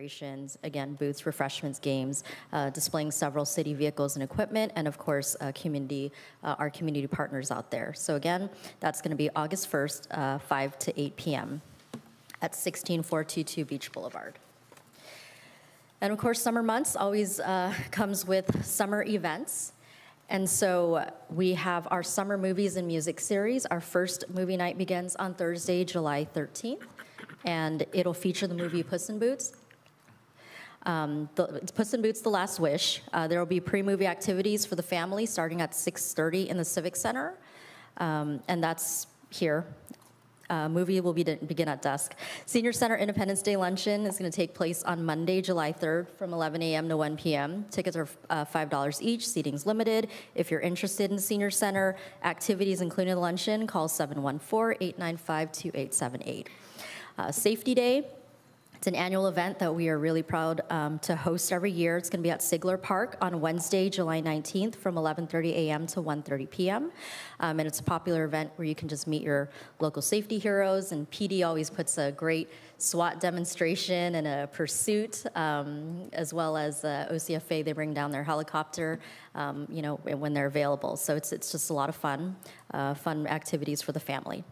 demonstrations, again, booths, refreshments, games, displaying several city vehicles and equipment, and of course, our community partners out there. So again, that's going to be August 1st, 5 to 8 p.m. at 16422 Beach Boulevard. And of course, summer months always comes with summer events. And so we have our summer movies and music series. Our first movie night begins on Thursday, July 13th, and it'll feature the movie Puss in Boots. Puss in Boots: The Last Wish. There will be pre-movie activities for the family starting at 6:30 in the Civic Center, and that's here. Movie will begin at dusk. Senior Center Independence Day Luncheon is going to take place on Monday, July 3rd from 11 a.m. to 1 p.m. Tickets are $5 each. Seating's limited. If you're interested in the Senior Center activities, including the luncheon, call 714-895-2878. Safety Day. It's an annual event that we are really proud to host every year. It's going to be at Sigler Park on Wednesday, July 19th from 11:30 a.m. to 1:30 p.m. And it's a popular event where you can just meet your local safety heroes, and PD always puts a great SWAT demonstration and a pursuit, as well as OCFA. They bring down their helicopter, when they're available. So it's just a lot of fun activities for the family.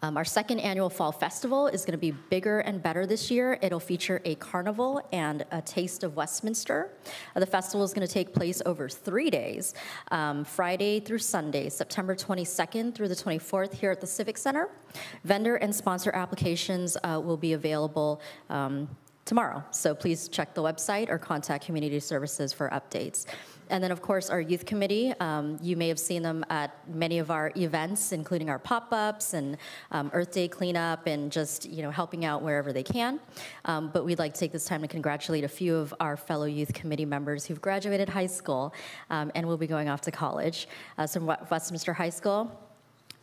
Our second annual Fall Festival is going to be bigger and better this year. It'll feature a carnival and a taste of Westminster. The festival is going to take place over 3 days, Friday through Sunday, September 22nd through the 24th here at the Civic Center. Vendor and sponsor applications will be available tomorrow, so please check the website or contact Community Services for updates. And then, of course, our youth committee. You may have seen them at many of our events, including our pop-ups and Earth Day cleanup and just, helping out wherever they can. But we'd like to take this time to congratulate a few of our fellow youth committee members who've graduated high school and will be going off to college. So from Westminster High School,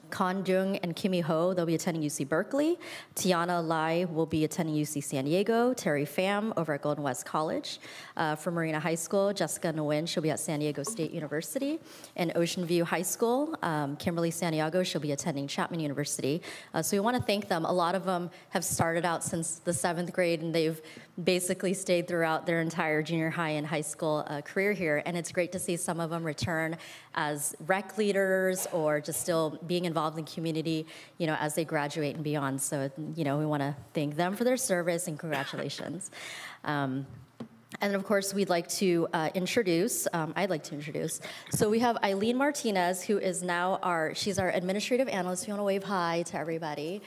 Kan Jung and Kimmy Ho, they'll be attending UC Berkeley. Tiana Lai will be attending UC San Diego. Terry Pham over at Golden West College. From Marina High School, Jessica Nguyen, she'll be at San Diego State University. And Ocean View High School, Kimberly Santiago, she'll be attending Chapman University. So we want to thank them. A lot of them have started out since the 7th grade, and they've basically stayed throughout their entire junior high and high school career here. And it's great to see some of them return as rec leaders or just still being involved in community, as they graduate and beyond. So, we want to thank them for their service and congratulations. And of course, we'd like to I'd like to introduce. So we have Eileen Martinez, who is now she's our administrative analyst. If you want to wave hi to everybody.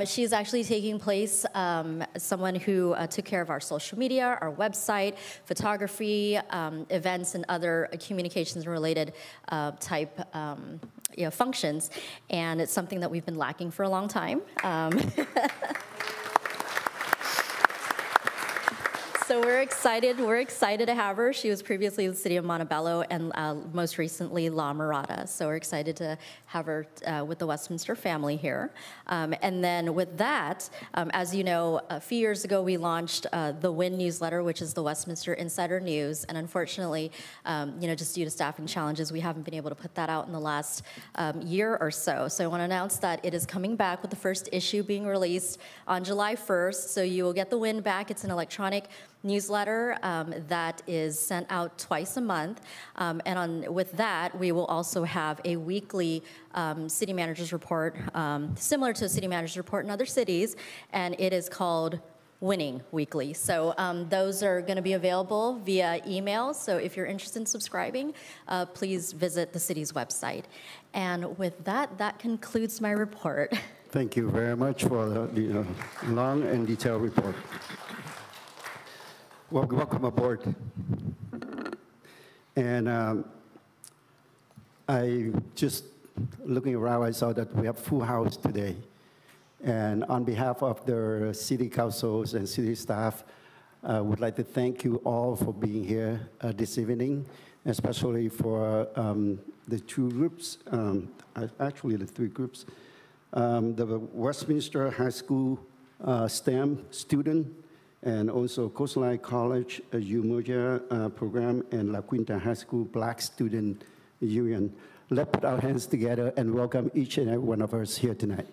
She's actually taking place, someone who took care of our social media, our website, photography, events, and other communications-related type functions. And it's something that we've been lacking for a long time. So we're excited to have her. She was previously in the city of Montebello and most recently La Mirada. So we're excited to have her with the Westminster family here. And then with that, as you know, a few years ago we launched the WIN newsletter, which is the Westminster Insider News. And unfortunately, just due to staffing challenges, we haven't been able to put that out in the last year or so. So I want to announce that it is coming back with the first issue being released on July 1st. So you will get the WIN back. It's an electronic newsletter that is sent out twice a month. With that, we will also have a weekly city manager's report, similar to a city manager's report in other cities, and it is called Winning Weekly. So those are going to be available via email. So if you're interested in subscribing, please visit the city's website. And with that, that concludes my report. Thank you very much for the long and detailed report. Well, welcome aboard. And I just looking around, I saw that we have full house today. And on behalf of the city councils and city staff, I would like to thank you all for being here this evening, especially for the two groups, actually the three groups. The Westminster High School STEM student, and also Coastline College Umoja program and La Quinta High School Black Student Union. Let's put our hands together and welcome each and every one of us here tonight.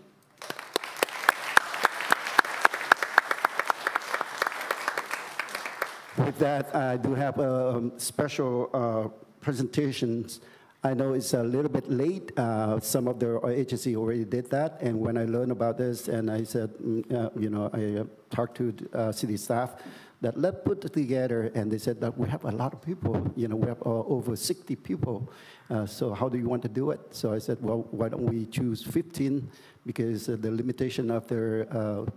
with that, I do have a special presentations. I know it's a little bit late. Some of the agency already did that, and when I learned about this, and I said, I talked to city staff that let's put it together, and they said that we have a lot of people. We have over 60 people. So how do you want to do it? So I said, well, why don't we choose 15 because the limitation of their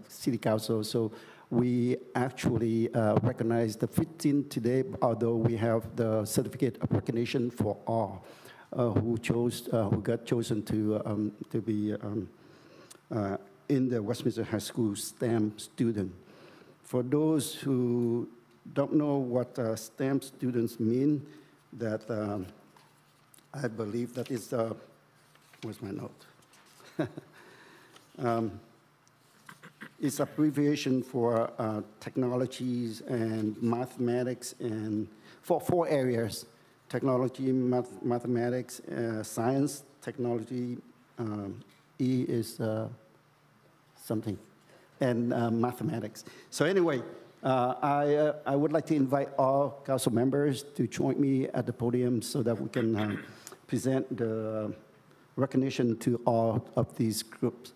city council. So we actually recognize the 15 today, although we have the certificate of recognition for all. Who got chosen to be in the Westminster High School STEM student. For those who don't know what STEM students mean, that I believe that is where's my note? It's abbreviation for technologies and mathematics, and for 4 areas. Technology, mathematics, science, technology, E is something, and mathematics. So anyway, I would like to invite all council members to join me at the podium so that we can present the recognition to all of these groups.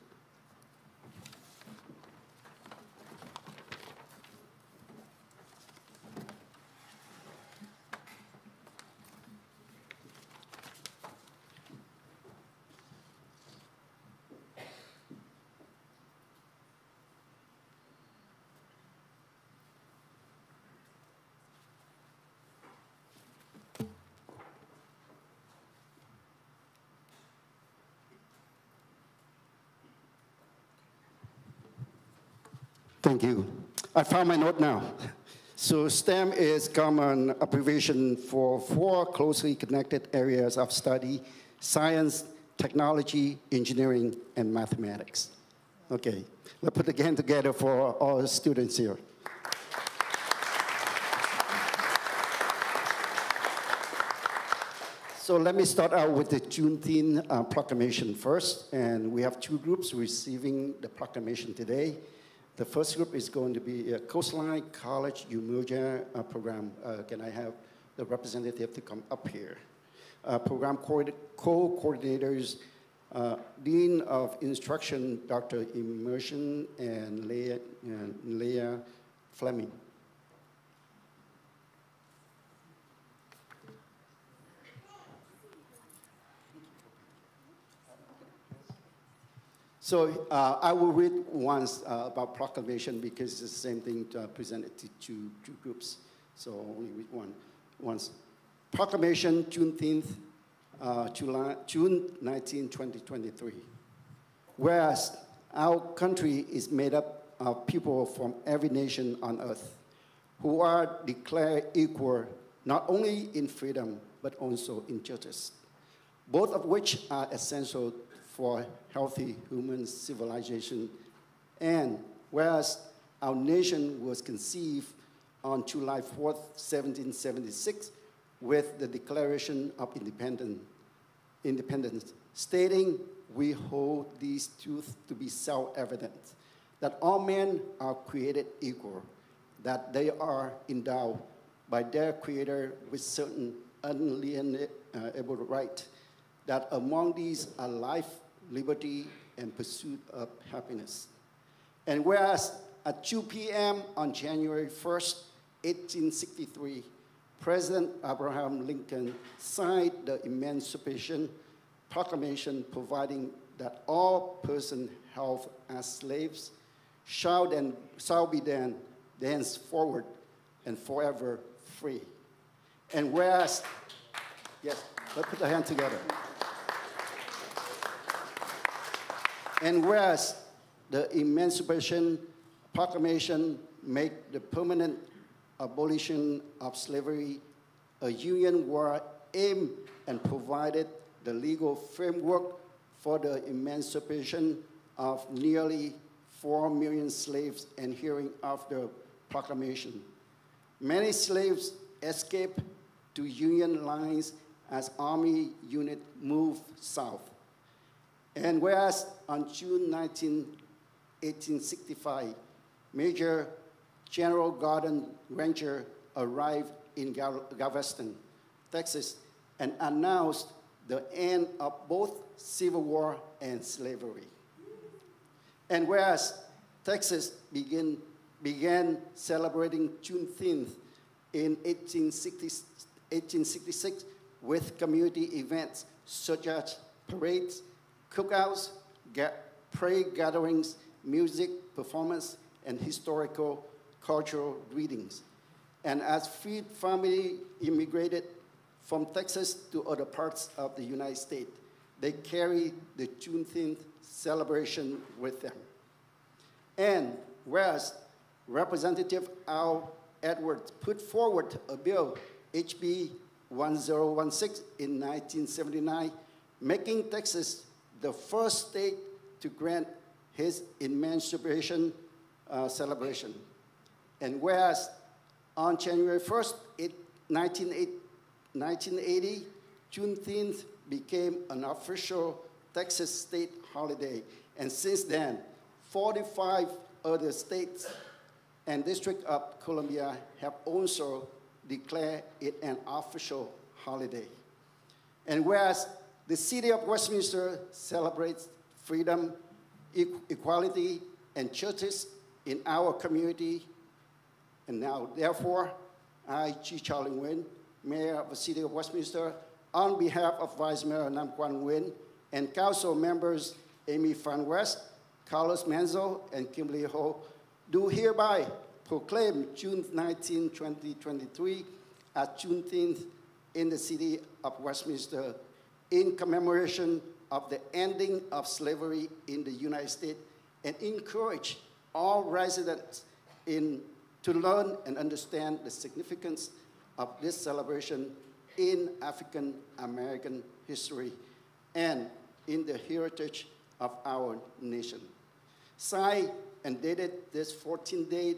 Thank you. I found my note now. So STEM is common abbreviation for 4 closely connected areas of study: science, technology, engineering, and mathematics. Okay, let's put the hand together for all the students here. So let me start out with the Juneteenth proclamation first, and we have 2 groups receiving the proclamation today. The first group is going to be a Coastline College Umoja program. Can I have the representative to come up here? Program co-coordinators, Dean of Instruction, Dr. Immersion, and Leah Fleming. So I will read once about proclamation because it's the same thing presented to two groups. So only read once. Proclamation, Juneteenth, June 19, 2023. Whereas our country is made up of people from every nation on earth who are declared equal not only in freedom but also in justice, both of which are essential for healthy human civilization. And whereas our nation was conceived on July 4th, 1776, with the Declaration of Independence, stating we hold these truths to be self-evident, that all men are created equal, that they are endowed by their Creator with certain unalienable rights, that among these are life, liberty, and pursuit of happiness. And whereas at 2 p.m. on January 1st, 1863, President Abraham Lincoln signed the Emancipation Proclamation providing that all persons held as slaves shall be thenceforward and forever free. And whereas, yes, let's put the hand together. And whereas the Emancipation Proclamation made the permanent abolition of slavery a Union war aim and provided the legal framework for the emancipation of nearly 4 million slaves adhering of the proclamation. Many slaves escaped to Union lines as Army units moved south. And whereas on June 19, 1865, Major General Gordon Granger arrived in Galveston, Texas, and announced the end of both Civil War and slavery. And whereas Texas began celebrating Juneteenth in 1866 with community events such as parades, cookouts, parade gatherings, music, performance, and historical cultural readings. And as freed family immigrated from Texas to other parts of the United States, they carried the Juneteenth celebration with them. And whereas Representative Al Edwards put forward a bill, HB 1016 in 1979, making Texas the first state to grant his emancipation celebration. And whereas on January 1st, 1980, Juneteenth became an official Texas state holiday. And since then, 45 other states and District of Columbia have also declared it an official holiday. And whereas the city of Westminster celebrates freedom, equality, and justice in our community, and now, therefore, I, Chi Charlie Nguyen, Mayor of the City of Westminster, on behalf of Vice Mayor Nam Quan Nguyen and Council members Amy Van West, Carlos Manzo, and Kimberly Ho, do hereby proclaim June 19, 2023 as Juneteenth in the City of Westminster in commemoration of the ending of slavery in the United States, and encourage all residents to learn and understand the significance of this celebration in African American history and in the heritage of our nation. Signed and dated this 14th day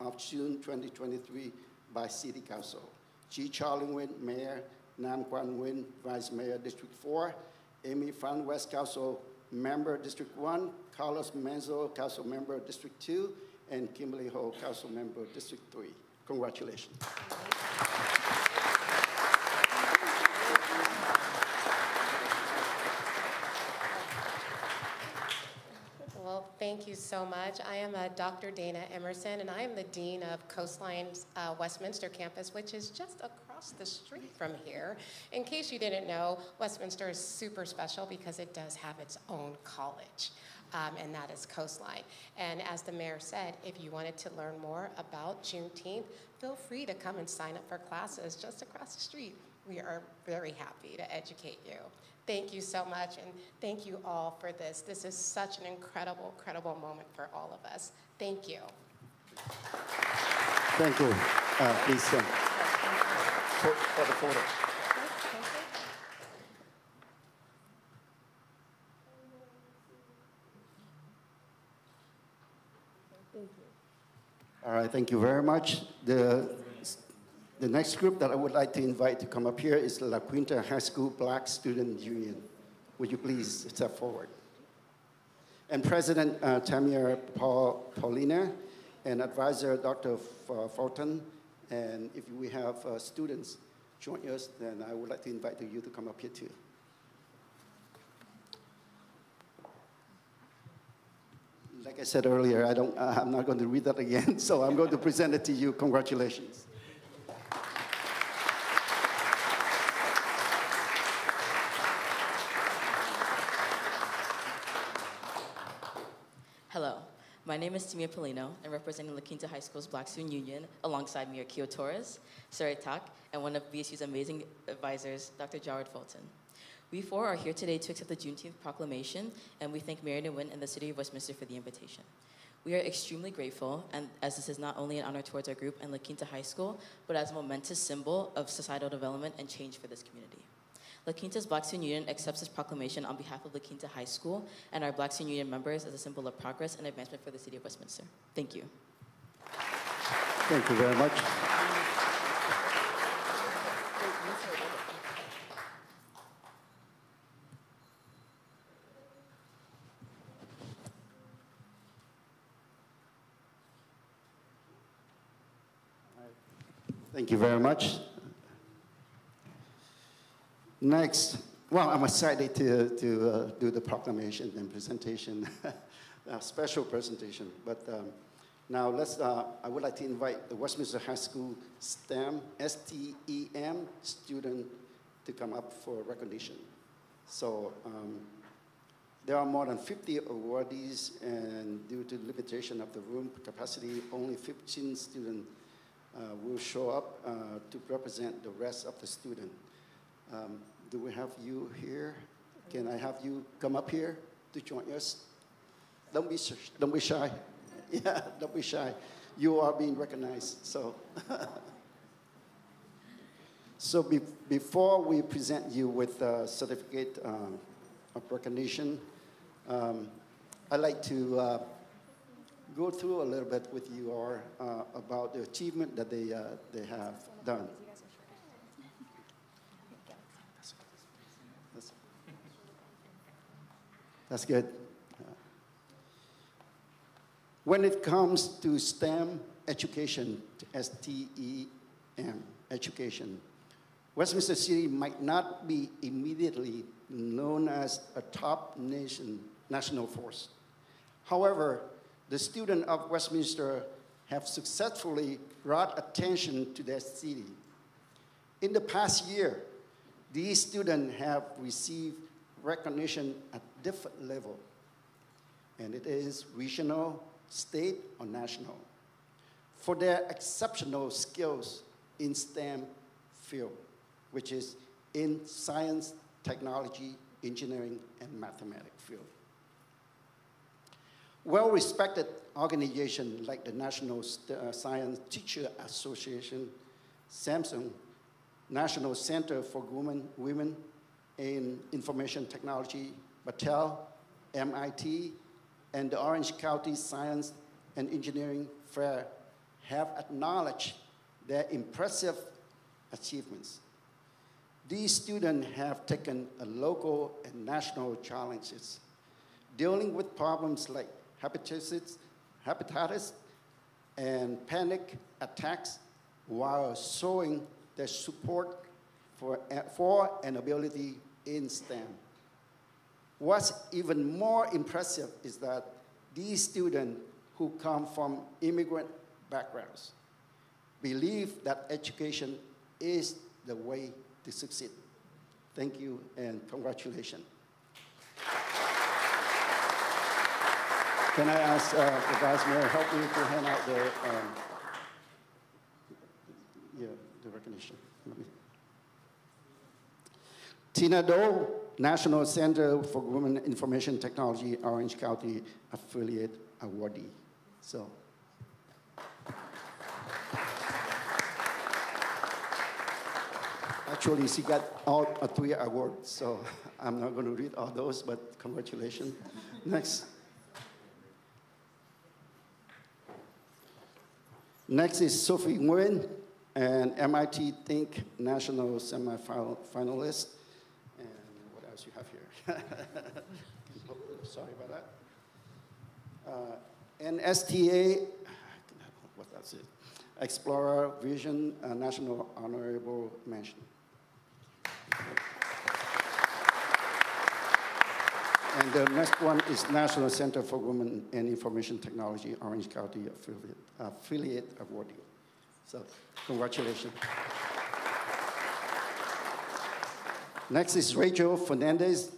of June 2023 by City Council. Chi Charlie Nguyen, Mayor, Nam Quan Nguyen, Vice Mayor, District 4, Amy Van West, Council Member, District 1, Carlos Manzo, Council Member, District 2, and Kimberly Ho, Council Member, District 3. Congratulations. Well, thank you so much. I am Dr. Dana Emerson, and I am the Dean of Coastline's Westminster campus, which is just across the street from here. In case you didn't know, Westminster is super special because it does have its own college. And that is Coastline. And as the mayor said, if you wanted to learn more about Juneteenth, feel free to come and sign up for classes just across the street. We are very happy to educate you. Thank you so much, and thank you all for this. This is such an incredible, incredible moment for all of us. Thank you. Thank you. Please stand for the photo. All right, thank you very much. The next group that I would like to invite to come up here is La Quinta High School Black Student Union. Would you please step forward? And President Tamir Paulina and Advisor Dr. Fulton. And if we have students join us, then I would like to invite you to come up here too. Like I said earlier, I'm not going to read that again, so I'm going to present it to you. Congratulations. Hello, my name is Timia Polino. I'm representing La Quinta High School's Black Student Union alongside Mayor Keo Torres, Saray Tak, and one of BSU's amazing advisors, Dr. Jared Fulton. We four are here today to accept the Juneteenth proclamation, and we thank Mayor Nguyen and the City of Westminster for the invitation. We are extremely grateful, and as this is not only an honor towards our group and La Quinta High School, but as a momentous symbol of societal development and change for this community. La Quinta's Black Student Union accepts this proclamation on behalf of La Quinta High School and our Black Student Union members as a symbol of progress and advancement for the City of Westminster. Thank you. Thank you very much. Thank you very much. Next, well, I'm excited to do the proclamation and presentation, a special presentation. But now I would like to invite the Westminster High School STEM, S-T-E-M student to come up for recognition. So there are more than 50 awardees, and due to the limitation of the room capacity, only 15 students will show up to represent the rest of the students. Do we have you here? Can I have you come up here to join us? Don't be shy. Yeah, don't be shy. You are being recognized. So, before we present you with a certificate of recognition, I'd like to go through a little bit with you all about the achievement that they have done. That's good. When it comes to STEM education, S-T-E-M, education, Westminster City might not be immediately known as a top national force. However, the students of Westminster have successfully brought attention to their city. In the past year, these students have received recognition at different levels, and it is regional, state, or national, for their exceptional skills in STEM field, which is in science, technology, engineering, and mathematics field. Well-respected organizations like the National Science Teacher Association, Samsung, National Center for Women in Information Technology, Battelle, MIT, and the Orange County Science and Engineering Fair have acknowledged their impressive achievements. These students have taken a local and national challenges, dealing with problems like hepatitis and panic attacks, while showing their support for an ability in STEM. What's even more impressive is that these students who come from immigrant backgrounds believe that education is the way to succeed. Thank you and congratulations. Can I ask the Vice Mayor help me to hand out the recognition? Tina Doe, National Center for Women Information Technology, Orange County Affiliate Awardee. So. Actually, she got all 3 awards, so I'm not going to read all those, but congratulations. Next. Next is Sophie Nguyen, an MIT Think National semi-finalist. And what else you have here? Sorry about that. And STA, what that's it? Explorer Vision National Honorable Mention. And the next one is National Center for Women and Information Technology, Orange County Affiliate Awardee. So, congratulations. Next is Rachel Fernandez,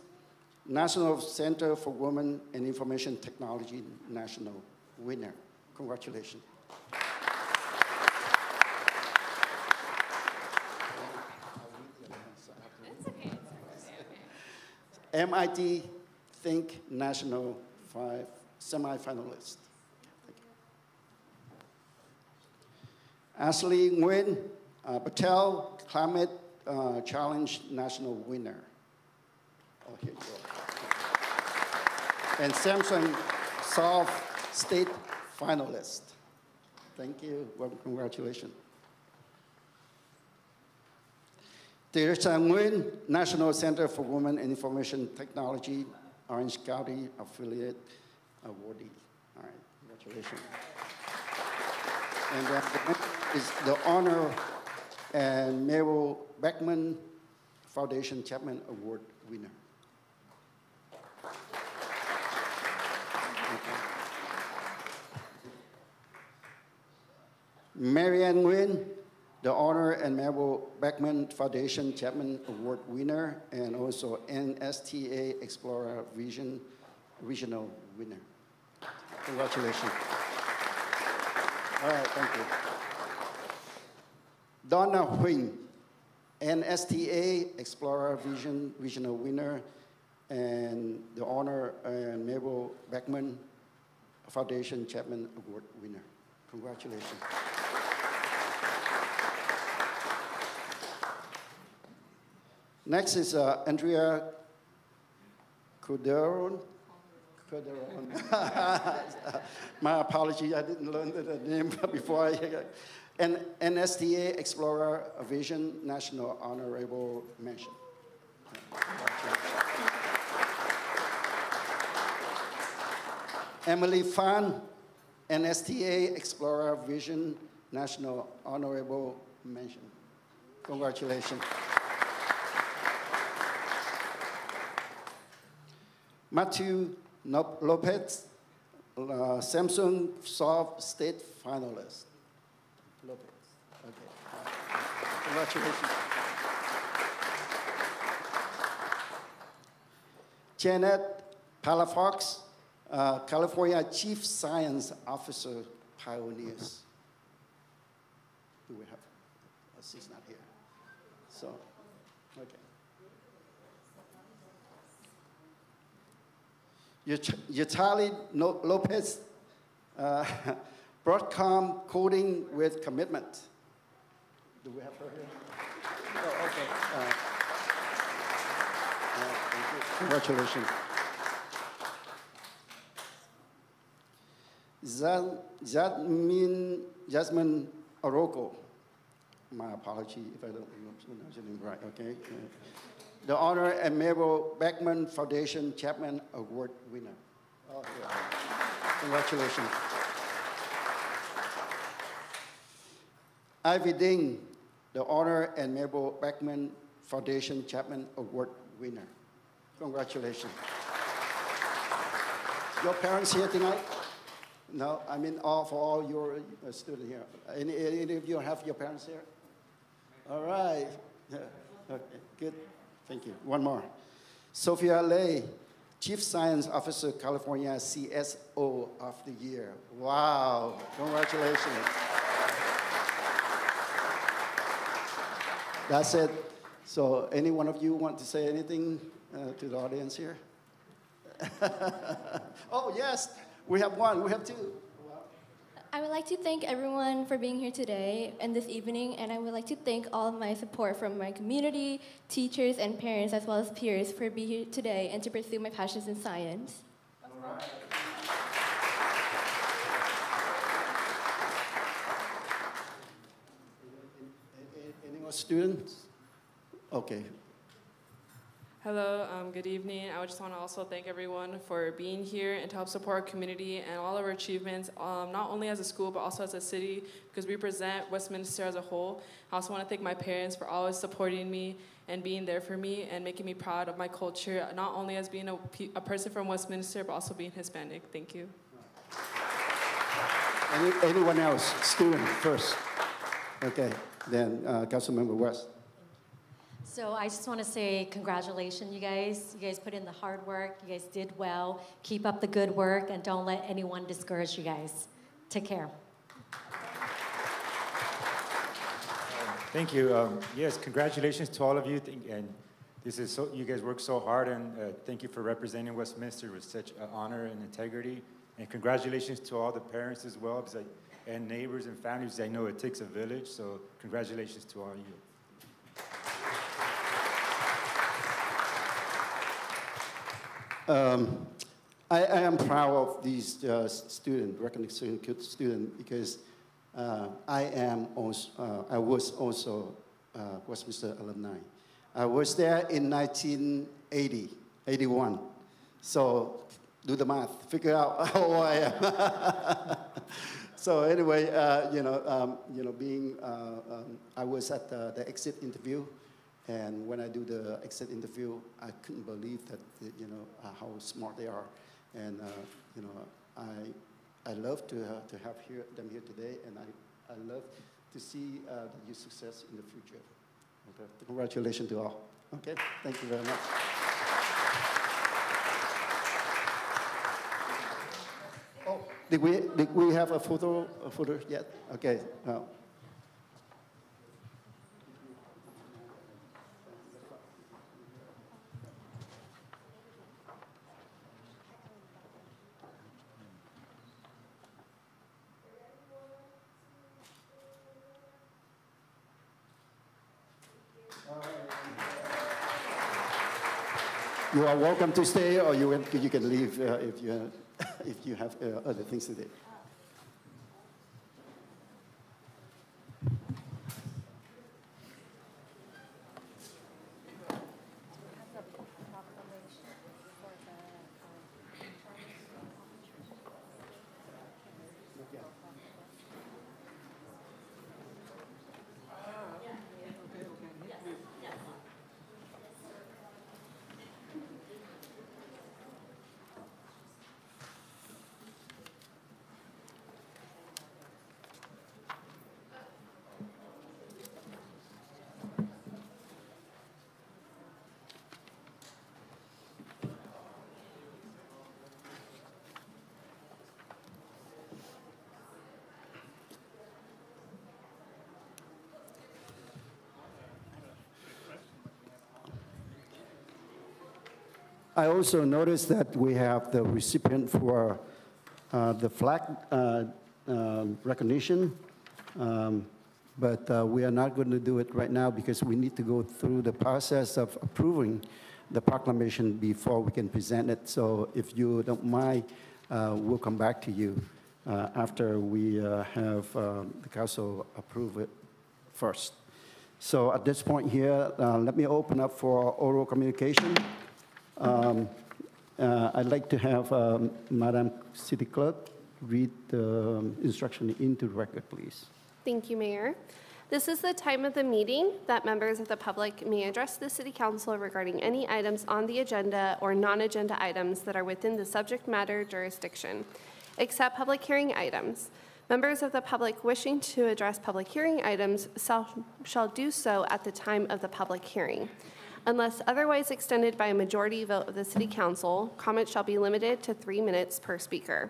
National Center for Women and Information Technology, National winner. Congratulations. MIT Think National semi-finalist. Ashley Nguyen, Battelle Climate Challenge National winner. Oh, here you go. And Samsung Solve State finalist. Thank you. Well, congratulations. Teresa Nguyen, National Center for Women and Information Technology, Orange County Affiliate Awardee. All right, congratulations. And then the next is the honor and Mabel Beckman Foundation Chapman Award winner. Marianne Nguyen, the Honor and Mabel Beckman Foundation Chapman Award winner, and also NSTA Explorer Vision Regional winner. Congratulations. All right, thank you. Donna Huang, NSTA Explorer Vision Regional winner, and the Honor and Mabel Beckman Foundation Chapman Award winner. Congratulations. Next is Andrea Corderon. My apology, I didn't learn the name before. And NSTA Explorer Vision National Honorable Mention. Emily Fan, NSTA Explorer Vision National Honorable Mention. Congratulations. Matthew Lopez, Samsung Soft State Finalist. Lopez, okay. Congratulations. Janet Palafox, California Chief Science Officer Pioneers. Do we have? She's not here. So, okay. Yatali Lopez, Broadcom Coding with Commitment. Do we have her here? Oh, okay. Thank you. Congratulations. Jasmine Oroko. My apology if I don't pronounce your name right, okay? The Honor and Mabel Beckman Foundation Chapman Award winner. Oh, yeah. Congratulations. Ivy Ding, the Honor and Mabel Beckman Foundation Chapman Award winner. Congratulations. Your parents here tonight? No, I mean for all your students here. Any of you have your parents here? All right. Yeah. Okay, good. Thank you. One more. Sophia Lay, Chief Science Officer, California CSO of the Year. Wow, congratulations. That's it. So any one of you want to say anything to the audience here? Oh, yes, we have one, we have two. I would like to thank everyone for being here today and this evening, and I would like to thank all of my support from my community, teachers, and parents, as well as peers, for being here today and to pursue my passions in science. All right. Any more students? Okay. Hello, good evening. I just want to also thank everyone for being here and to help support our community and all of our achievements, not only as a school, but also as a city, because we represent Westminster as a whole. I also want to thank my parents for always supporting me and being there for me and making me proud of my culture, not only as being a person from Westminster, but also being Hispanic. Thank you. Anyone else? Student first. Okay, then Councilmember West. So I just want to say congratulations, you guys. You guys put in the hard work. You guys did well. Keep up the good work, and don't let anyone discourage you guys. Take care. Thank you. Yes, congratulations to all of you. And this is you guys work so hard, and thank you for representing Westminster with such honor and integrity. And congratulations to all the parents as well, and neighbors and families. I know it takes a village, so congratulations to all of you. I am proud of these recognition student, because I was also Westminster alumni. I was there in 81. So do the math, figure out how old I am. So anyway, I was at the exit interview, and when I do the exit interview, I couldn't believe that, how smart they are, and I love to have them here today, and I love to see your success in the future. Okay. Congratulations to all. Okay, thank you very much. Oh, did we have a photo yet? Okay. You are welcome to stay, or you can leave if you have other things to do. I also noticed that we have the recipient for the flag recognition, but we are not going to do it right now because we need to go through the process of approving the proclamation before we can present it. So if you don't mind, we'll come back to you after we have the council approve it first. So at this point here, let me open up for oral communication. I'd like to have Madam City Clerk read the instruction into the record, please. Thank you, Mayor. This is the time of the meeting that members of the public may address the City Council regarding any items on the agenda or non-agenda items that are within the subject matter jurisdiction, except public hearing items. Members of the public wishing to address public hearing items shall do so at the time of the public hearing. Unless otherwise extended by a majority vote of the City Council, comments shall be limited to 3 minutes per speaker.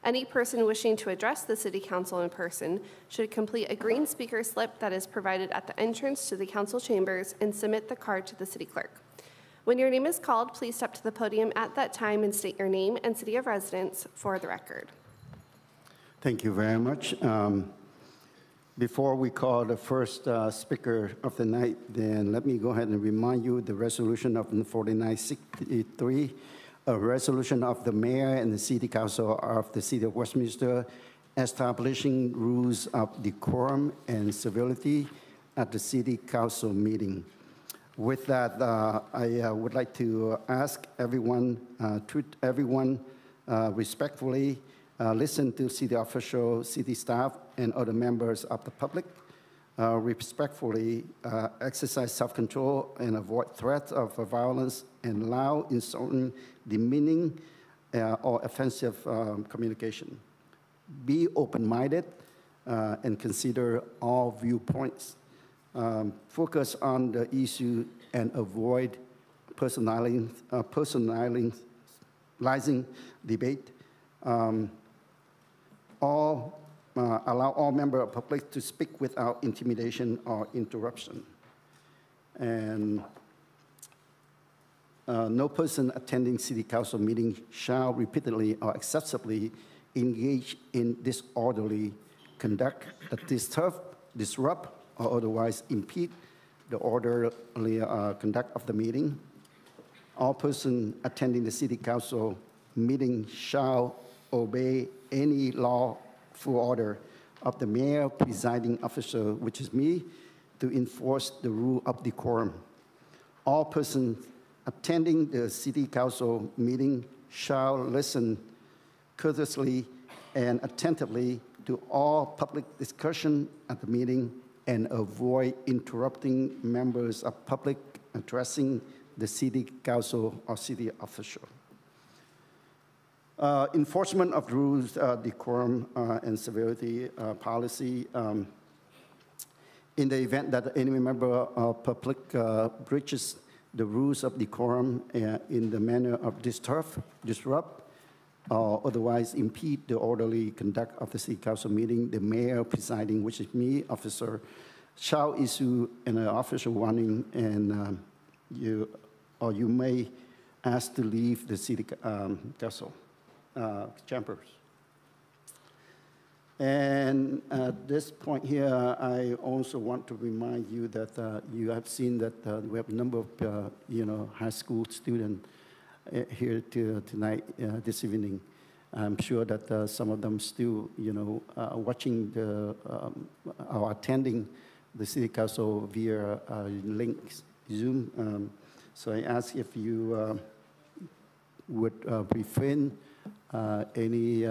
Any person wishing to address the City Council in person should complete a green speaker slip that is provided at the entrance to the Council chambers and submit the card to the City Clerk. When your name is called, please step to the podium at that time and state your name and city of residence for the record. Thank you very much. Before we call the first speaker of the night, then let me go ahead and remind you the resolution of 4963, a resolution of the mayor and the city council of the city of Westminster establishing rules of decorum and civility at the city council meeting. With that, I would like to ask everyone, treat everyone respectfully, listen to city officials, city staff, and other members of the public. Respectfully exercise self-control and avoid threats of violence and loud, insulting, demeaning, or offensive communication. Be open-minded and consider all viewpoints. Focus on the issue and avoid personalizing debate. Allow all members of the public to speak without intimidation or interruption. And no person attending city council meeting shall repeatedly or excessively engage in disorderly conduct that disrupt, or otherwise impede the orderly conduct of the meeting. All persons attending the city council meeting shall obey any lawful order of the mayor presiding officer, which is me, to enforce the rule of decorum. All persons attending the city council meeting shall listen courteously and attentively to all public discussion at the meeting and avoid interrupting members of public addressing the city council or city official. Enforcement of rules, decorum, and civility policy. In the event that any member of public breaches the rules of decorum in the manner of disrupt, or otherwise impede the orderly conduct of the city council meeting, the mayor presiding, which is me, officer, shall issue an official warning, and you may ask to leave the city council chambers. And at this point here, I also want to remind you that you have seen that we have a number of high school students here tonight, this evening. I'm sure that some of them still, watching or attending the city council via links, Zoom. So I ask if you would refrain any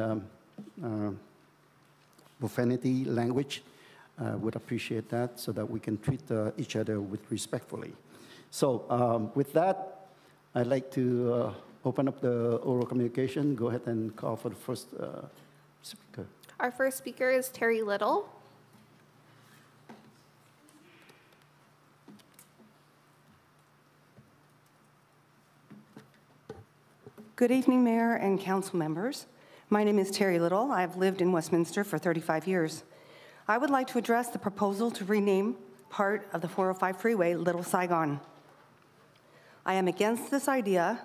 profanity language. Would appreciate that so that we can treat each other with respectfully. So with that, I'd like to open up the oral communication. Go ahead and call for the first speaker. Our first speaker is Terry Little. Good evening, Mayor and council members. My name is Terry Little. I've lived in Westminster for 35 years. I would like to address the proposal to rename part of the 405 freeway Little Saigon. I am against this idea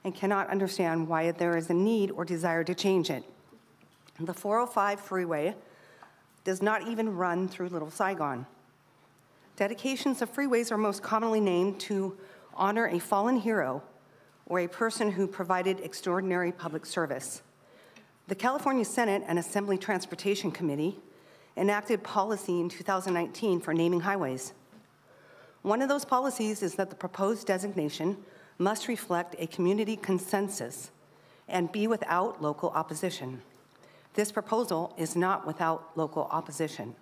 and cannot understand why there is a need or desire to change it. The 405 freeway does not even run through Little Saigon. Dedications of freeways are most commonly named to honor a fallen hero or a person who provided extraordinary public service. The California Senate and Assembly Transportation Committee enacted policy in 2019 for naming highways. One of those policies is that the proposed designation must reflect a community consensus and be without local opposition. This proposal is not without local opposition.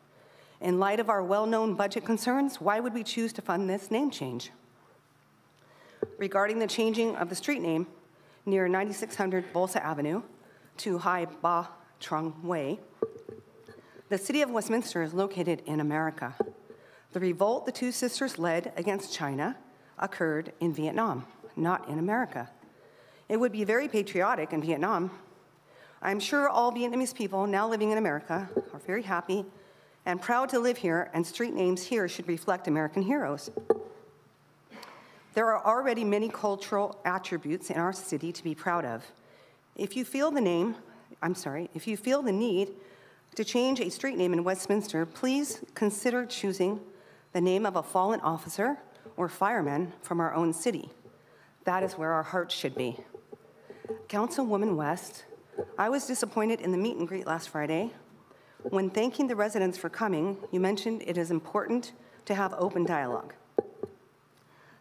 In light of our well-known budget concerns, why would we choose to fund this name change? Regarding the changing of the street name near 9600 Bolsa Avenue to Hai Ba Trung Way, the city of Westminster is located in America. The revolt the two sisters led against China occurred in Vietnam, not in America. It would be very patriotic in Vietnam. I'm sure all Vietnamese people now living in America are very happy and proud to live here, and street names here should reflect American heroes. There are already many cultural attributes in our city to be proud of. If you feel the need to change a street name in Westminster, please consider choosing the name of a fallen officer or fireman from our own city. That is where our hearts should be. Councilwoman West, I was disappointed in the meet and greet last Friday. When thanking the residents for coming, you mentioned it is important to have open dialogue.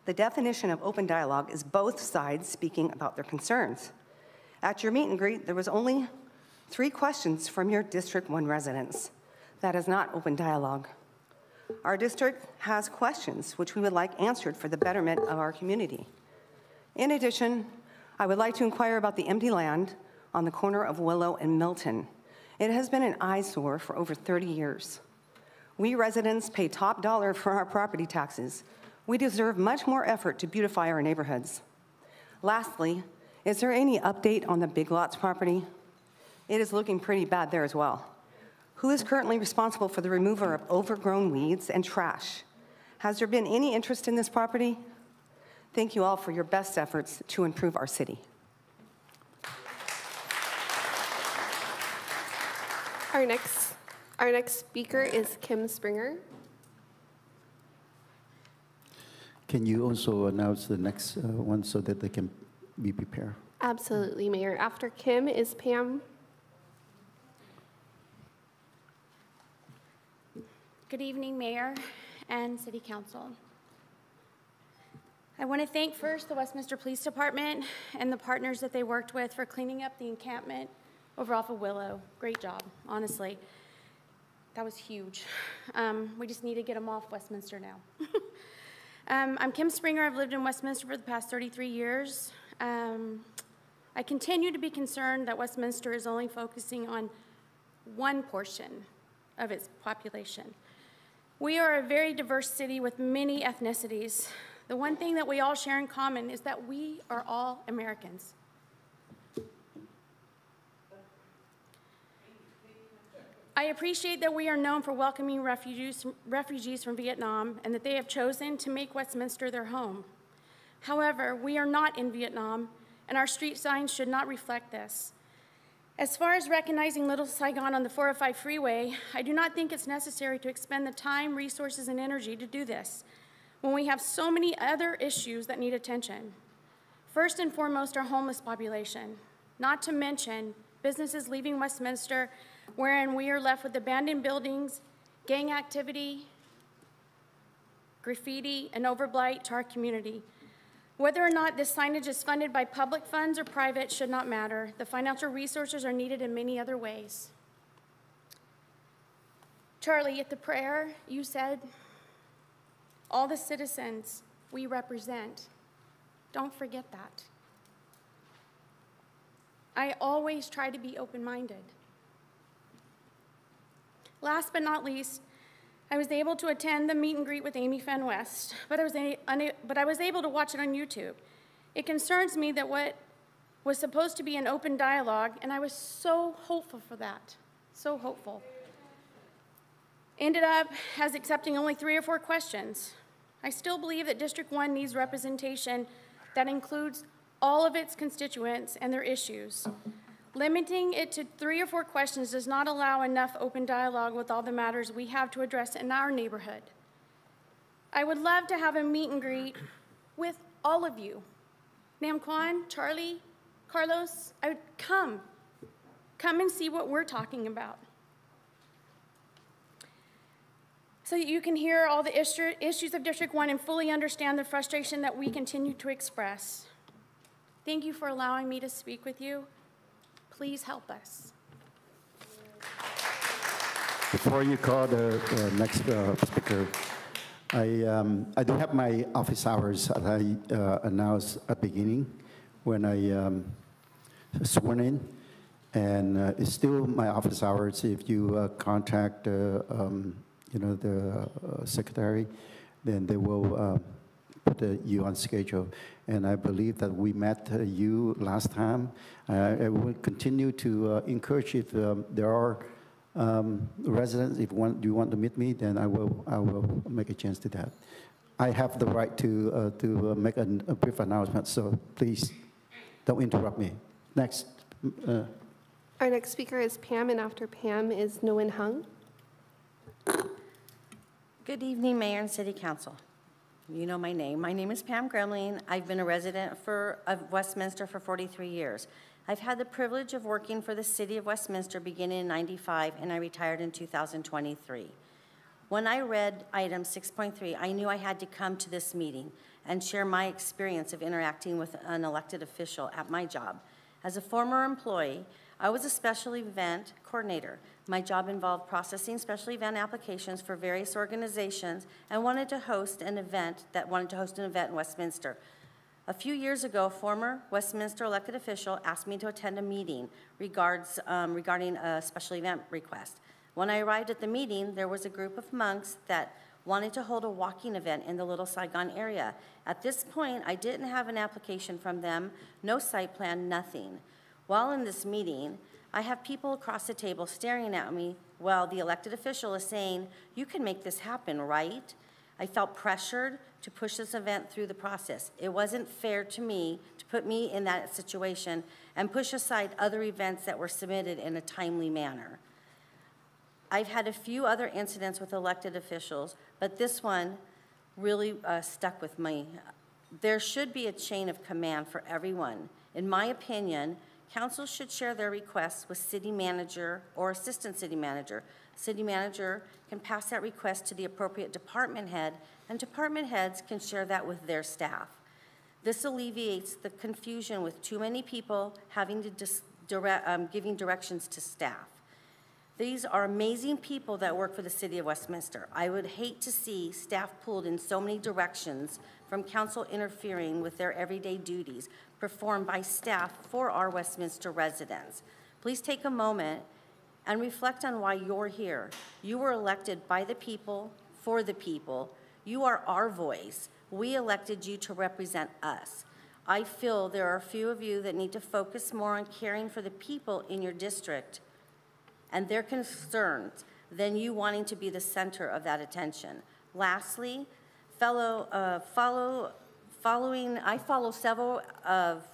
The definition of open dialogue is both sides speaking about their concerns. At your meet and greet, there was only 3 questions from your District 1 residents. That is not open dialogue. Our district has questions which we would like answered for the betterment of our community. In addition, I would like to inquire about the empty land on the corner of Willow and Milton. It has been an eyesore for over 30 years. We residents pay top dollar for our property taxes. We deserve much more effort to beautify our neighborhoods. Lastly, is there any update on the Big Lots property? It is looking pretty bad there as well. Who is currently responsible for the removal of overgrown weeds and trash? Has there been any interest in this property? Thank you all for your best efforts to improve our city. Our next speaker is Kim Springer. Can you also announce the next one so that they can be prepared? Absolutely, Mayor. After Kim is Pam. Good evening, Mayor and City Council. I want to thank first the Westminster Police Department and the partners that they worked with for cleaning up the encampment over off of Willow. Great job, honestly. That was huge. We just need to get them off Westminster now. I'm Kim Springer. I've lived in Westminster for the past 33 years. I continue to be concerned that Westminster is only focusing on one portion of its population. We are a very diverse city with many ethnicities. The one thing that we all share in common is that we are all Americans. I appreciate that we are known for welcoming refugees from Vietnam and that they have chosen to make Westminster their home. However, we are not in Vietnam, and our street signs should not reflect this. As far as recognizing Little Saigon on the 405 freeway, I do not think it's necessary to expend the time, resources, and energy to do this when we have so many other issues that need attention. First and foremost, our homeless population, not to mention businesses leaving Westminster, wherein we are left with abandoned buildings, gang activity, graffiti, and overblight to our community. Whether or not this signage is funded by public funds or private should not matter. The financial resources are needed in many other ways. Charlie, at the prayer, you said, all the citizens we represent. Don't forget that. I always try to be open-minded. Last but not least, I was able to attend the meet and greet with Amy Fan West, but I was able to watch it on YouTube. It concerns me that what was supposed to be an open dialogue, and I was so hopeful for that, so hopeful, ended up as accepting only 3 or 4 questions. I still believe that District 1 needs representation that includes all of its constituents and their issues. Limiting it to 3 or 4 questions does not allow enough open dialogue with all the matters we have to address in our neighborhood. I would love to have a meet and greet with all of you. Nam Quan, Charlie, Carlos, I would come and see what we're talking about. So that you can hear all the issues of District 1 and fully understand the frustration that we continue to express. Thank you for allowing me to speak with you. Please help us. Before you call the next speaker, I do have my office hours that I announced at the beginning when I sworn in, and it's still my office hours. If you contact the secretary, then they will put you on schedule. And I believe that we met you last time. I will continue to encourage if there are residents, if you want to meet me, then I will make a chance to that. I have the right to make a brief announcement, so please don't interrupt me. Next. Our next speaker is Pam, and after Pam is Nguyen Hung. Good evening, Mayor and City Council. You know my name. My name is Pam Gremling. I've been a resident of Westminster for 43 years. I've had the privilege of working for the City of Westminster beginning in '95, and I retired in 2023. When I read item 6.3, I knew I had to come to this meeting and share my experience of interacting with an elected official at my job. As a former employee, I was a special event coordinator. My job involved processing special event applications for various organizations and wanted to host an event in Westminster. A few years ago, a former Westminster elected official asked me to attend a meeting regarding a special event request. When I arrived at the meeting, there was a group of monks that wanted to hold a walking event in the Little Saigon area. At this point, I didn't have an application from them, no site plan, nothing. While in this meeting, I have people across the table staring at me while the elected official is saying, "You can make this happen, right?" I felt pressured to push this event through the process. It wasn't fair to me to put me in that situation and push aside other events that were submitted in a timely manner. I've had a few other incidents with elected officials, but this one really stuck with me. There should be a chain of command for everyone. In my opinion, council should share their requests with city manager or assistant city manager. City manager can pass that request to the appropriate department head, and department heads can share that with their staff. This alleviates the confusion with too many people having to giving directions to staff. These are amazing people that work for the City of Westminster. I would hate to see staff pulled in so many directions from council interfering with their everyday duties performed by staff for our Westminster residents. Please take a moment and reflect on why you're here. You were elected by the people, for the people. You are our voice. We elected you to represent us. I feel there are a few of you that need to focus more on caring for the people in your district and their concerns than you wanting to be the center of that attention. Lastly, I follow several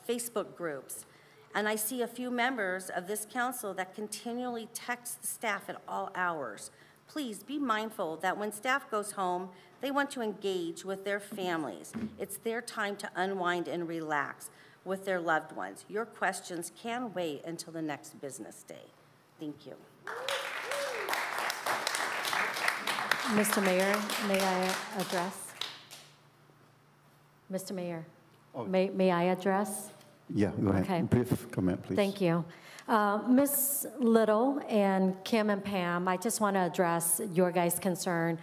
Facebook groups, and I see a few members of this council that continually text the staff at all hours. Please be mindful that when staff goes home, they want to engage with their families. It's their time to unwind and relax with their loved ones. Your questions can wait until the next business day. Thank you. Mr. Mayor, may I address? Mr. Mayor, may I address? Yeah, go ahead. Okay. Brief comment, please. Thank you. Ms. Little and Kim and Pam, I just want to address your guys' concern.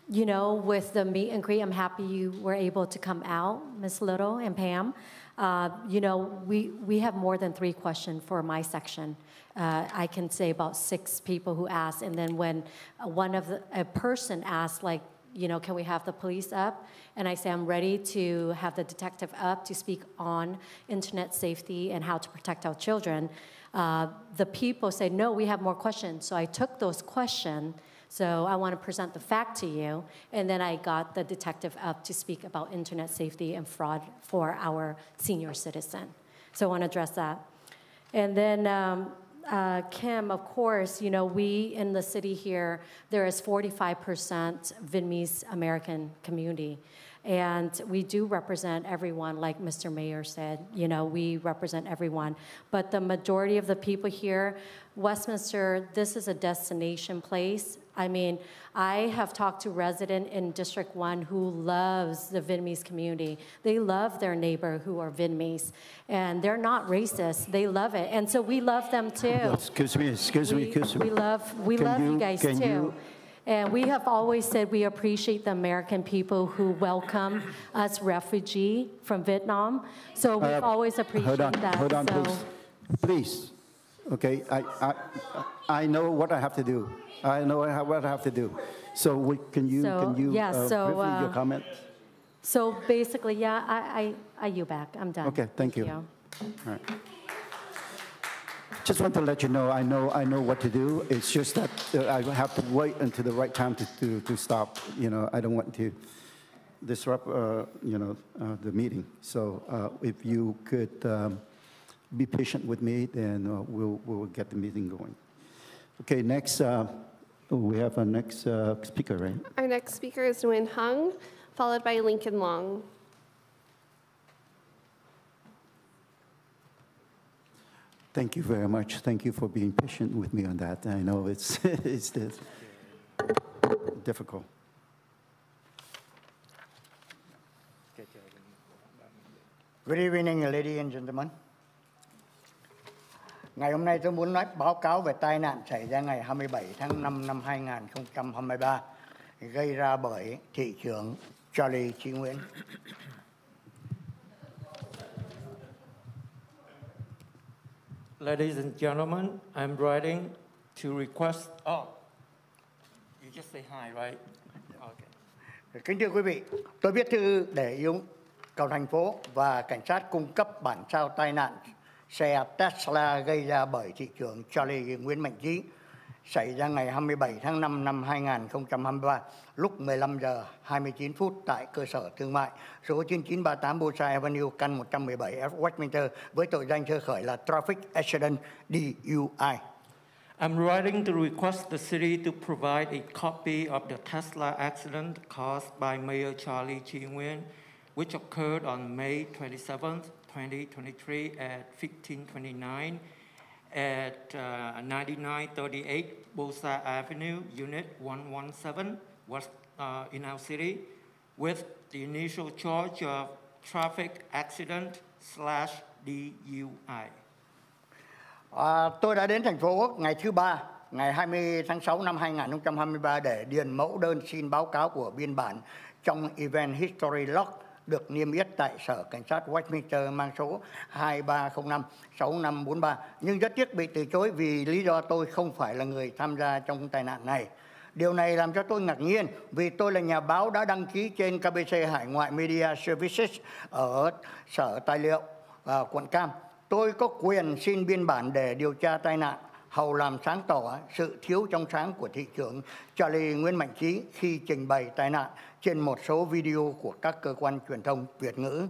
You know, with the meet and greet, I'm happy you were able to come out, Ms. Little and Pam. You know, we have more than 3 questions for my section. I can say about 6 people who asked, and then when a person asked, like, you know, can we have the police up? And I say, I'm ready to have the detective up to speak on internet safety and how to protect our children. The people say, no, we have more questions. So I took those questions. So I want to present the fact to you. And then I got the detective up to speak about internet safety and fraud for our senior citizen. So I want to address that. And then Kim, of course, you know, we in the city here, there is 45% Vietnamese American community. And we do represent everyone, like Mr. Mayor said, you know, we represent everyone. But the majority of the people here, Westminster, this is a destination place. I mean, I have talked to residents in District 1 who loves the Vietnamese community. They love their neighbor who are Vietnamese. And they're not racist. They love it. And so we love them too. Excuse me. We love you guys too. And we have always said we appreciate the American people who welcome us refugees from Vietnam. So we've always appreciated that. Hold on, please. Okay, I know what I have to do. I know what I have to do. So can you briefly your comment? So basically, yeah, I you back. I'm done. Okay, thank you. All right. Just want to let you know, I know what to do. It's just that I have to wait until the right time to stop. You know, I don't want to disrupt, the meeting. So if you could be patient with me, then we'll get the meeting going. Okay, next, we have our next speaker, right? Our next speaker is Nguyen Hung, followed by Lincoln Long. Thank you very much. Thank you for being patient with me on that. I know it's difficult. Good evening, ladies and gentlemen. Ngày hôm nay tôi muốn báo cáo về tai nạn xảy ra ngày 27 tháng 5 năm 2023 gây ra bởi thị trưởng Charlie Chi Nguyễn. Ladies and gentlemen, I'm writing to request. Oh, you just say hi, right? Okay. Kính thưa quý vị, tôi viết thư để yêu cầu thành phố và cảnh sát cung cấp bản sao tai nạn xe Tesla gây ra bởi thị trưởng Charlie Nguyễn Mạnh Trí xảy ra ngày 27 tháng 5 năm 2023 lúc 15 giờ 29 phút tại cơ sở thương mại số 9938 Bullseye Avenue, căn 117 F Westminster với tội danh sơ khởi là Traffic Accident DUI. I'm writing to request the city to provide a copy of the Tesla accident caused by Mayor Charlie Chi Nguyen, which occurred on May 27th, 2023 at 1529 at 9938 Bullseye Avenue, Unit 117, West, in our city, with the initial charge of traffic accident / DUI. Tôi đã đến thành phố ngày thứ Ba, ngày 20 tháng 6 năm 2023 để điền mẫu đơn xin báo cáo của biên bản trong Event History Log được niêm yết tại Sở Cảnh sát Westminster mang số 23056543. Nhưng rất tiếc bị từ chối vì lý do tôi không phải là người tham gia trong tai nạn này. Điều này làm cho tôi ngạc nhiên vì tôi là nhà báo đã đăng ký trên KBC Hải ngoại Media Services ở Sở Tài liệu quận Cam. Tôi có quyền xin biên bản để điều tra tai nạn, hầu làm sáng tỏ sự thiếu trong sáng của thị trưởng Charlie Nguyễn Mạnh Trí khi trình bày tai nạn trên một số video của các cơ quan truyền thông Việt ngữ.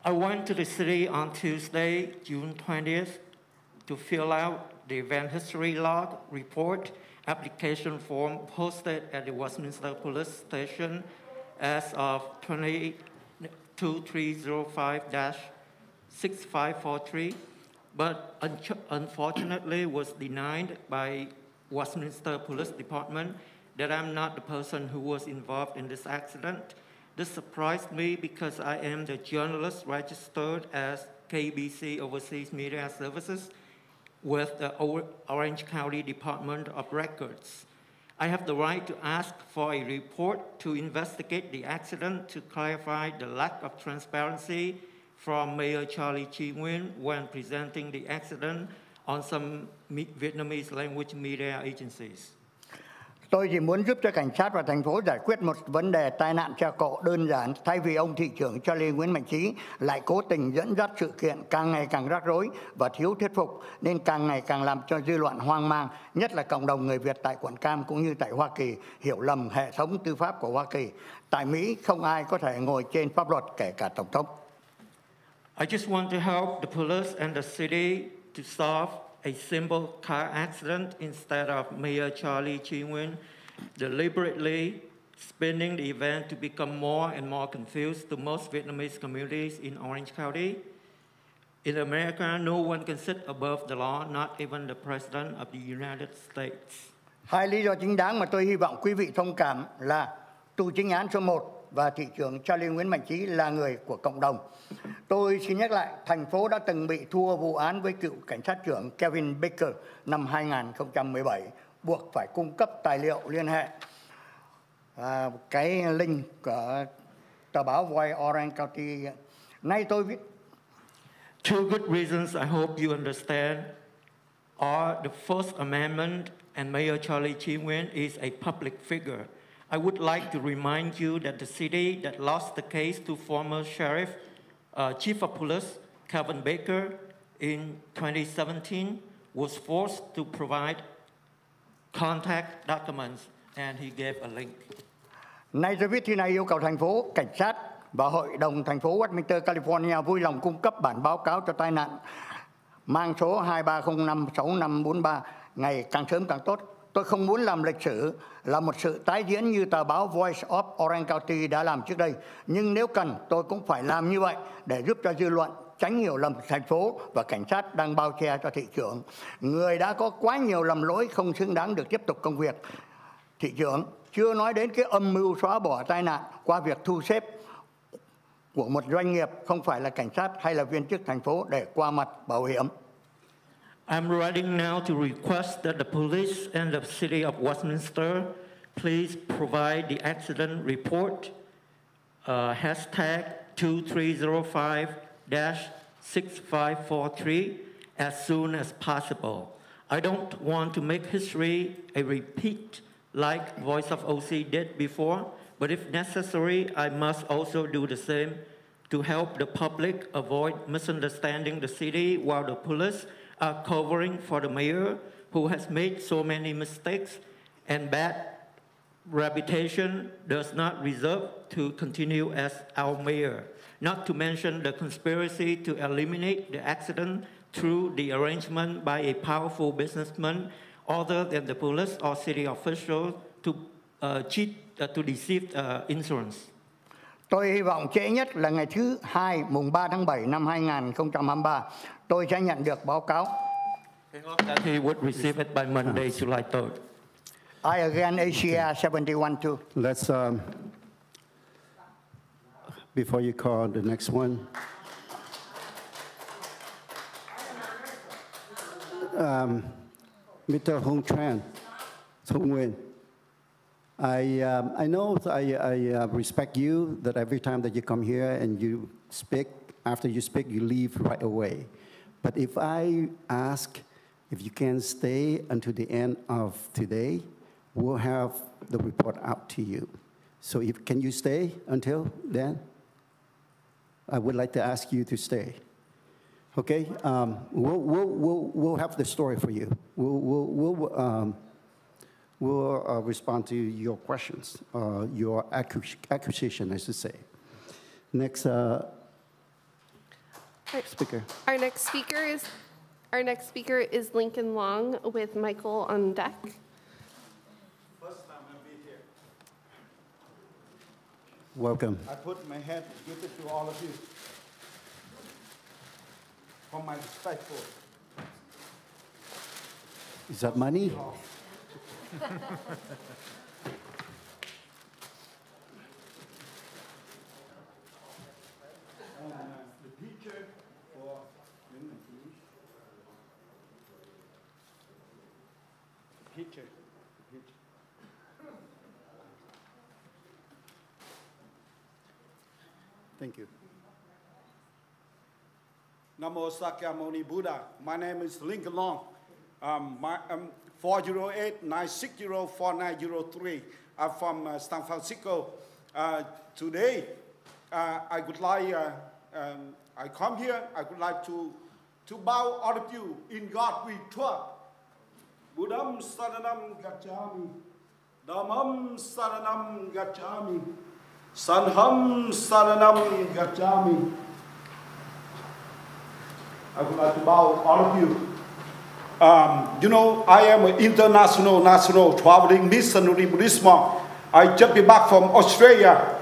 I went to the city on Tuesday, June 20th, to fill out the event history log report application form posted at the Westminster Police Station as of 2305-6543, but unfortunately was denied by Westminster Police Department that I'm not the person who was involved in this accident. This surprised me because I am the journalist registered as KBC Overseas Media Services with the Orange County Department of Records. I have the right to ask for a report to investigate the accident to clarify the lack of transparency from Mayor Charlie Chi Nguyen when presenting the accident on some Vietnamese language media agencies. Tôi chỉ muốn giúp cho cảnh sát và thành phố giải quyết một vấn đề tai nạn xe cộ đơn giản thay vì ông thị trưởng Charlie Nguyễn Mạnh Trí lại cố tình dẫn dắt sự kiện càng ngày càng rắc rối và thiếu thuyết phục nên càng ngày càng làm cho dư luận hoang mang, nhất là cộng đồng người Việt tại quận Cam cũng như tại Hoa Kỳ hiểu lầm hệ thống tư pháp của Hoa Kỳ. Tại Mỹ không ai có thể ngồi trên pháp luật kể cả tổng thống. I just want to help the police and the city to solve a simple car accident instead of Mayor Charlie Chi Nguyen deliberately spinning the event to become more and more confused to most Vietnamese communities in Orange County. In America, no one can sit above the law, not even the President of the United States. Hai lý do chính đáng mà tôi hy vọng quý vị thông cảm là tù chính án số 1 và thị trưởng Charlie Nguyễn Mạnh Trí là người của cộng đồng. Tôi xin nhắc lại, thành phố đã từng bị thua vụ án với cựu cảnh sát trưởng Kevin Baker năm 2017, buộc phải cung cấp tài liệu liên hệ. Cái link của tờ báo Voice Orange County. Nay tôi viết. Two good reasons I hope you understand are the First Amendment and Mayor Charlie Chi Nguyen is a public figure. I would like to remind you that the city that lost the case to former sheriff, chief of police, Kevin Baker, in 2017, was forced to provide contact documents, and he gave a link. Nay tôi viết thư này yêu cầu thành phố, cảnh sát và Hội đồng thành phố Westminster, California vui lòng cung cấp bản báo cáo cho tai nạn mang số 23056543 ngày càng sớm càng tốt. Tôi không muốn làm lịch sử là một sự tái diễn như tờ báo Voice of Orange County đã làm trước đây. Nhưng nếu cần, tôi cũng phải làm như vậy để giúp cho dư luận tránh hiểu lầm thành phố và cảnh sát đang bao che cho thị trưởng. Người đã có quá nhiều lầm lỗi không xứng đáng được tiếp tục công việc. Thị trưởng chưa nói đến cái âm mưu xóa bỏ tai nạn qua việc thu xếp của một doanh nghiệp không phải là cảnh sát hay là viên chức thành phố để qua mặt bảo hiểm. I'm writing now to request that the police and the city of Westminster please provide the accident report, hashtag 2305-6543 as soon as possible. I don't want to make history a repeat like Voice of OC did before, but if necessary, I must also do the same to help the public avoid misunderstanding the city while the police are covering for the mayor who has made so many mistakes and bad reputation does not deserve to continue as our mayor. Not to mention the conspiracy to eliminate the accident through the arrangement by a powerful businessman other than the police or city officials to deceive insurance. Tôi hy vọng trễ nhất là ngày thứ Hai, mùng 3 tháng 7 năm 2023, tôi sẽ nhận được báo cáo. I hope that he would receive it by Monday, July 3rd. I again Asia 71 too. Let's, before you call the next one. Mr. Hong Tran, Hong Nguyen, I know I respect you that every time that you come here and you speak, after you speak, you leave right away. But if I ask if you can stay until the end of today, we'll have the report out to you. So can you stay until then? I would like to ask you to stay. Okay, we'll have the story for you. We'll respond to your questions, your accusation, I should say. Next speaker. Our next speaker is Lincoln Long with Michael on deck. First time I'll be here. Welcome. I put my hand, give it to all of you. For my respectful. Is that money? The picture for picture. Thank you. Namo Sakyamuni Buddha. My name is Lincoln Long. 408-960-4903. I'm from San Francisco. Today, I would like, I come here, I would like to bow all of you. In God we trust. Buddham Saranam Gacchami. Dhammam Saranam Gacchami. Sangham Saranam Gacchami. I would like to bow all of you. You know, I am an national traveling missionary Buddhist monk. I just be back from Australia.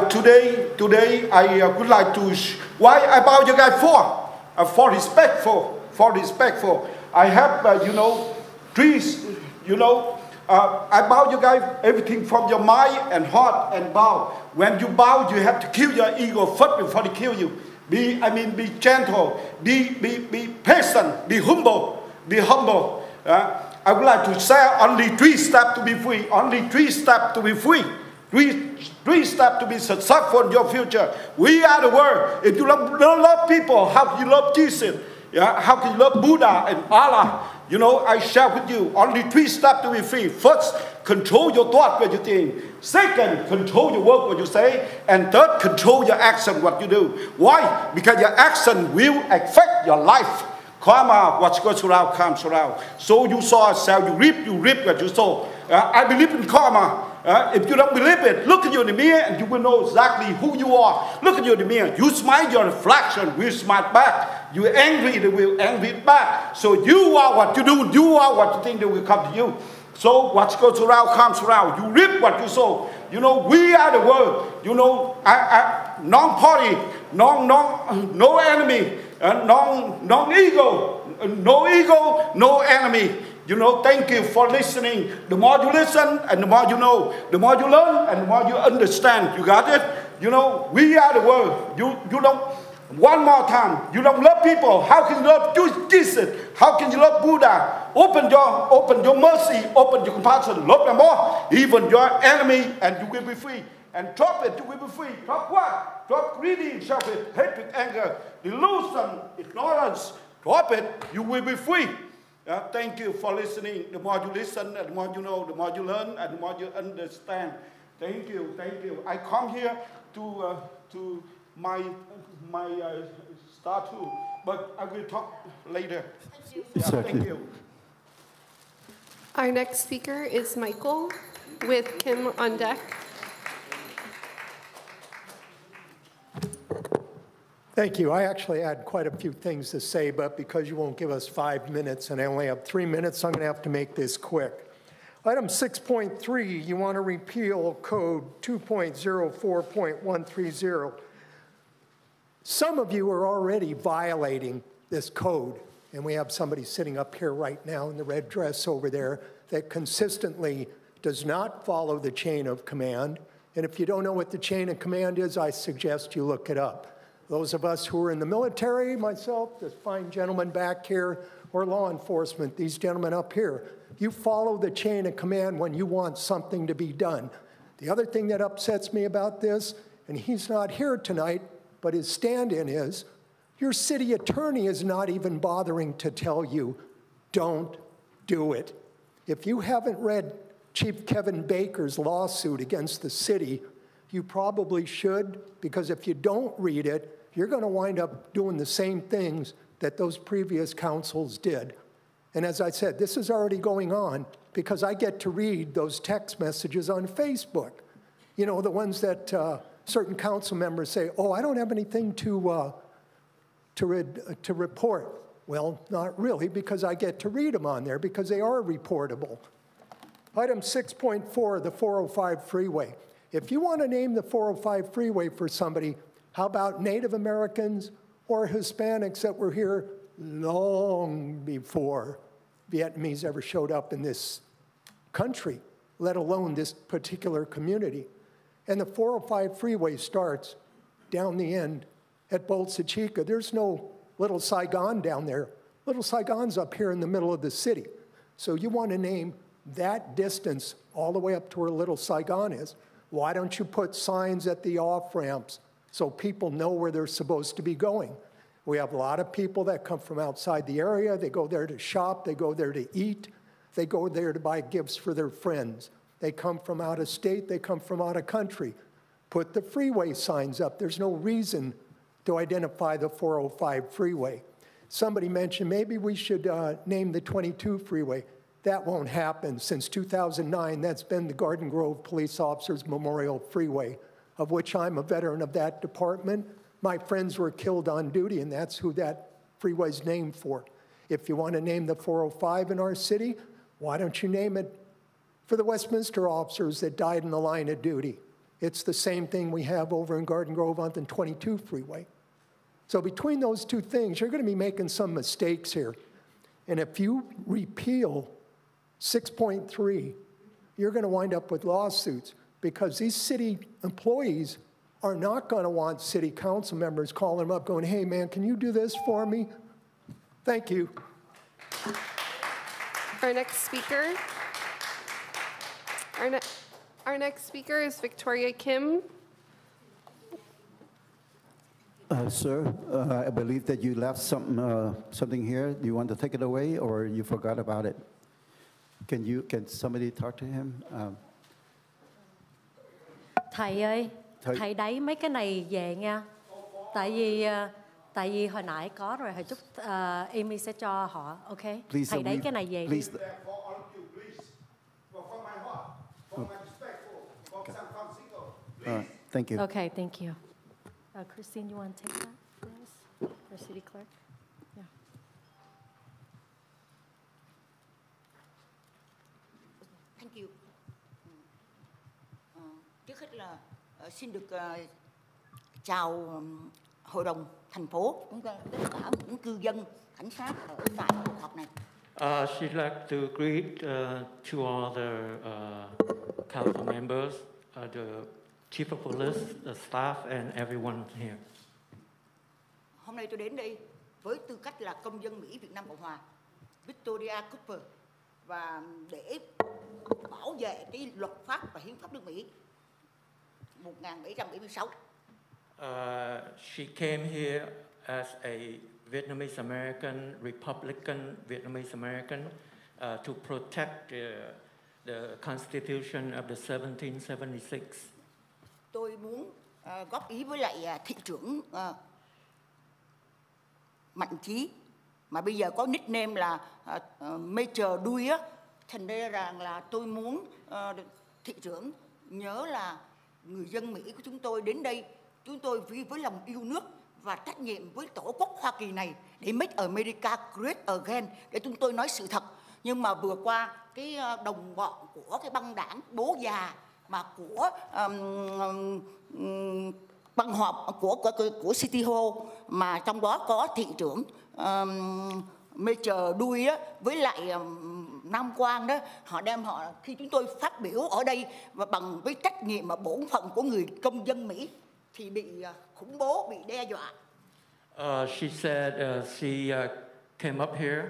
Today I would like to. Why I bow you guys for? For respectful. I have you know, trees. You know, I bow you guys everything from your mind and heart and bow. When you bow, you have to kill your ego first before they kill you. Be gentle, be patient, be humble. I would like to say only 3 steps to be free. Only 3 steps to be free. Three steps to be successful in your future. We are the world. If you love people, how can you love Jesus? Yeah? How can you love Buddha and Allah? You know, I share with you only 3 steps to be free. First, control your thought, what you think. Second, control your work, what you say. And third, control your action, what you do. Why? Because your action will affect your life. Karma, what goes around comes around. So you saw yourself, you reap what you sow. I believe in karma. If you don't believe it, look at you in the mirror and you will know exactly who you are. Look at you in the mirror. You smile, your reflection will smile back. You're angry, they will angry back. So you are what you do. You are what you think, they will come to you. So what goes around comes around. You reap what you sow. You know, we are the world. You know, non-party, no enemy, non-ego, no ego, no enemy. You know, thank you for listening. The more you listen and the more you know, the more you learn and the more you understand. You got it? You know, we are the world. You don't, one more time, you don't love people. How can you love Jesus? How can you love Buddha? Open your mercy, open your compassion, love them more. Even your enemy, and you will be free. And drop it, you will be free. Drop what? Drop greedy, selfish, hatred, anger, delusion, ignorance. Drop it, you will be free. Thank you for listening. The more you listen, and the more you know, the more you learn, and the more you understand. Thank you, thank you. I come here to my statue, but I will talk later. Thank you. Our next speaker is Michael with Kim on deck. Thank you. I actually had quite a few things to say, but because you won't give us 5 minutes and I only have 3 minutes, I'm going to have to make this quick. Item 6.3, you want to repeal code 2.04.130. Some of you are already violating this code, and we have somebody sitting up here right now in the red dress over there that consistently does not follow the chain of command. And if you don't know what the chain of command is, I suggest you look it up. Those of us who are in the military, myself, this fine gentleman back here, or law enforcement, these gentlemen up here. You follow the chain of command when you want something to be done. The other thing that upsets me about this, and he's not here tonight, but his stand-in is, your city attorney is not even bothering to tell you, don't do it. If you haven't read Chief Kevin Baker's lawsuit against the city, you probably should, because if you don't read it, you're going to wind up doing the same things that those previous councils did. And as I said, this is already going on because I get to read those text messages on Facebook. You know, the ones that certain council members say, oh, I don't have anything to report. Well, not really, because I get to read them on there because they are reportable. Item 6.4, the 405 freeway. If you want to name the 405 freeway for somebody, how about Native Americans or Hispanics that were here long before Vietnamese ever showed up in this country, let alone this particular community? And the 405 freeway starts down the end at Bolsa Chica. There's no Little Saigon down there. Little Saigon's up here in the middle of the city. So you want to name that distance all the way up to where Little Saigon is. Why don't you put signs at the off-ramps so people know where they're supposed to be going? We have a lot of people that come from outside the area. They go there to shop. They go there to eat. They go there to buy gifts for their friends. They come from out of state. They come from out of country. Put the freeway signs up. There's no reason to identify the 405 freeway. Somebody mentioned maybe we should name the 22 freeway. That won't happen. Since 2009, that's been the Garden Grove Police Officers Memorial Freeway, of which I'm a veteran of that department. My friends were killed on duty, and that's who that freeway's named for. If you want to name the 405 in our city, why don't you name it for the Westminster officers that died in the line of duty? It's the same thing we have over in Garden Grove on the 22 freeway. So between those two things, you're going to be making some mistakes here. And if you repeal 6.3, you're going to wind up with lawsuits because these city employees are not going to want city council members calling them up going, hey, man, can you do this for me? Thank you. Our next speaker, our next speaker is Victoria Kim. Sir, I believe that you left something here. Do you want to take it away, or you forgot about it? Can somebody talk to him? Thầy ơi, thầy đẩy mấy cái này về nha. Tại vì hồi nãy có rồi, hồi chút Amy sẽ cho họ, ok? Thầy đẩy cái này về. Please. Thank you. Okay, thank you. Christine, you want to take that, please, for City Clerk? Yeah. Thank you. Trước hết là xin được chào Hội đồng thành phố, cũng tất cả những cư dân, cảnh sát ở tại cuộc họp này. She'd like to greet to all the council members, the Chief of Police, the staff, and everyone here. Hôm nay tôi đến đây với tư cách là công dân Mỹ Việt Nam Cộng Hòa, Victoria Cooper, và để bảo vệ cái luật pháp và hiến pháp nước Mỹ 1776. She came here as a Vietnamese American, Republican Vietnamese American, to protect the Constitution of the 1776. Tôi muốn góp ý với lại thị trưởng Mạnh Chí, mà bây giờ có nickname là Major Đuôi á, thành ra rằng là tôi muốn thị trưởng nhớ là người dân Mỹ của chúng tôi đến đây, chúng tôi với lòng yêu nước và trách nhiệm với tổ quốc Hoa Kỳ này để make America great again, để chúng tôi nói sự thật. Nhưng mà vừa qua cái đồng bọn của cái băng đảng bố già mà của băng họp của City Hall, mà trong đó có thị trưởng Major Đuôi á, với lại Nam Quan đó, họ khi chúng tôi phát biểu ở đây và bằng với trách nhiệm và bổn phận của người công dân Mỹ thì bị khủng bố, bị đe dọa. She said she came up here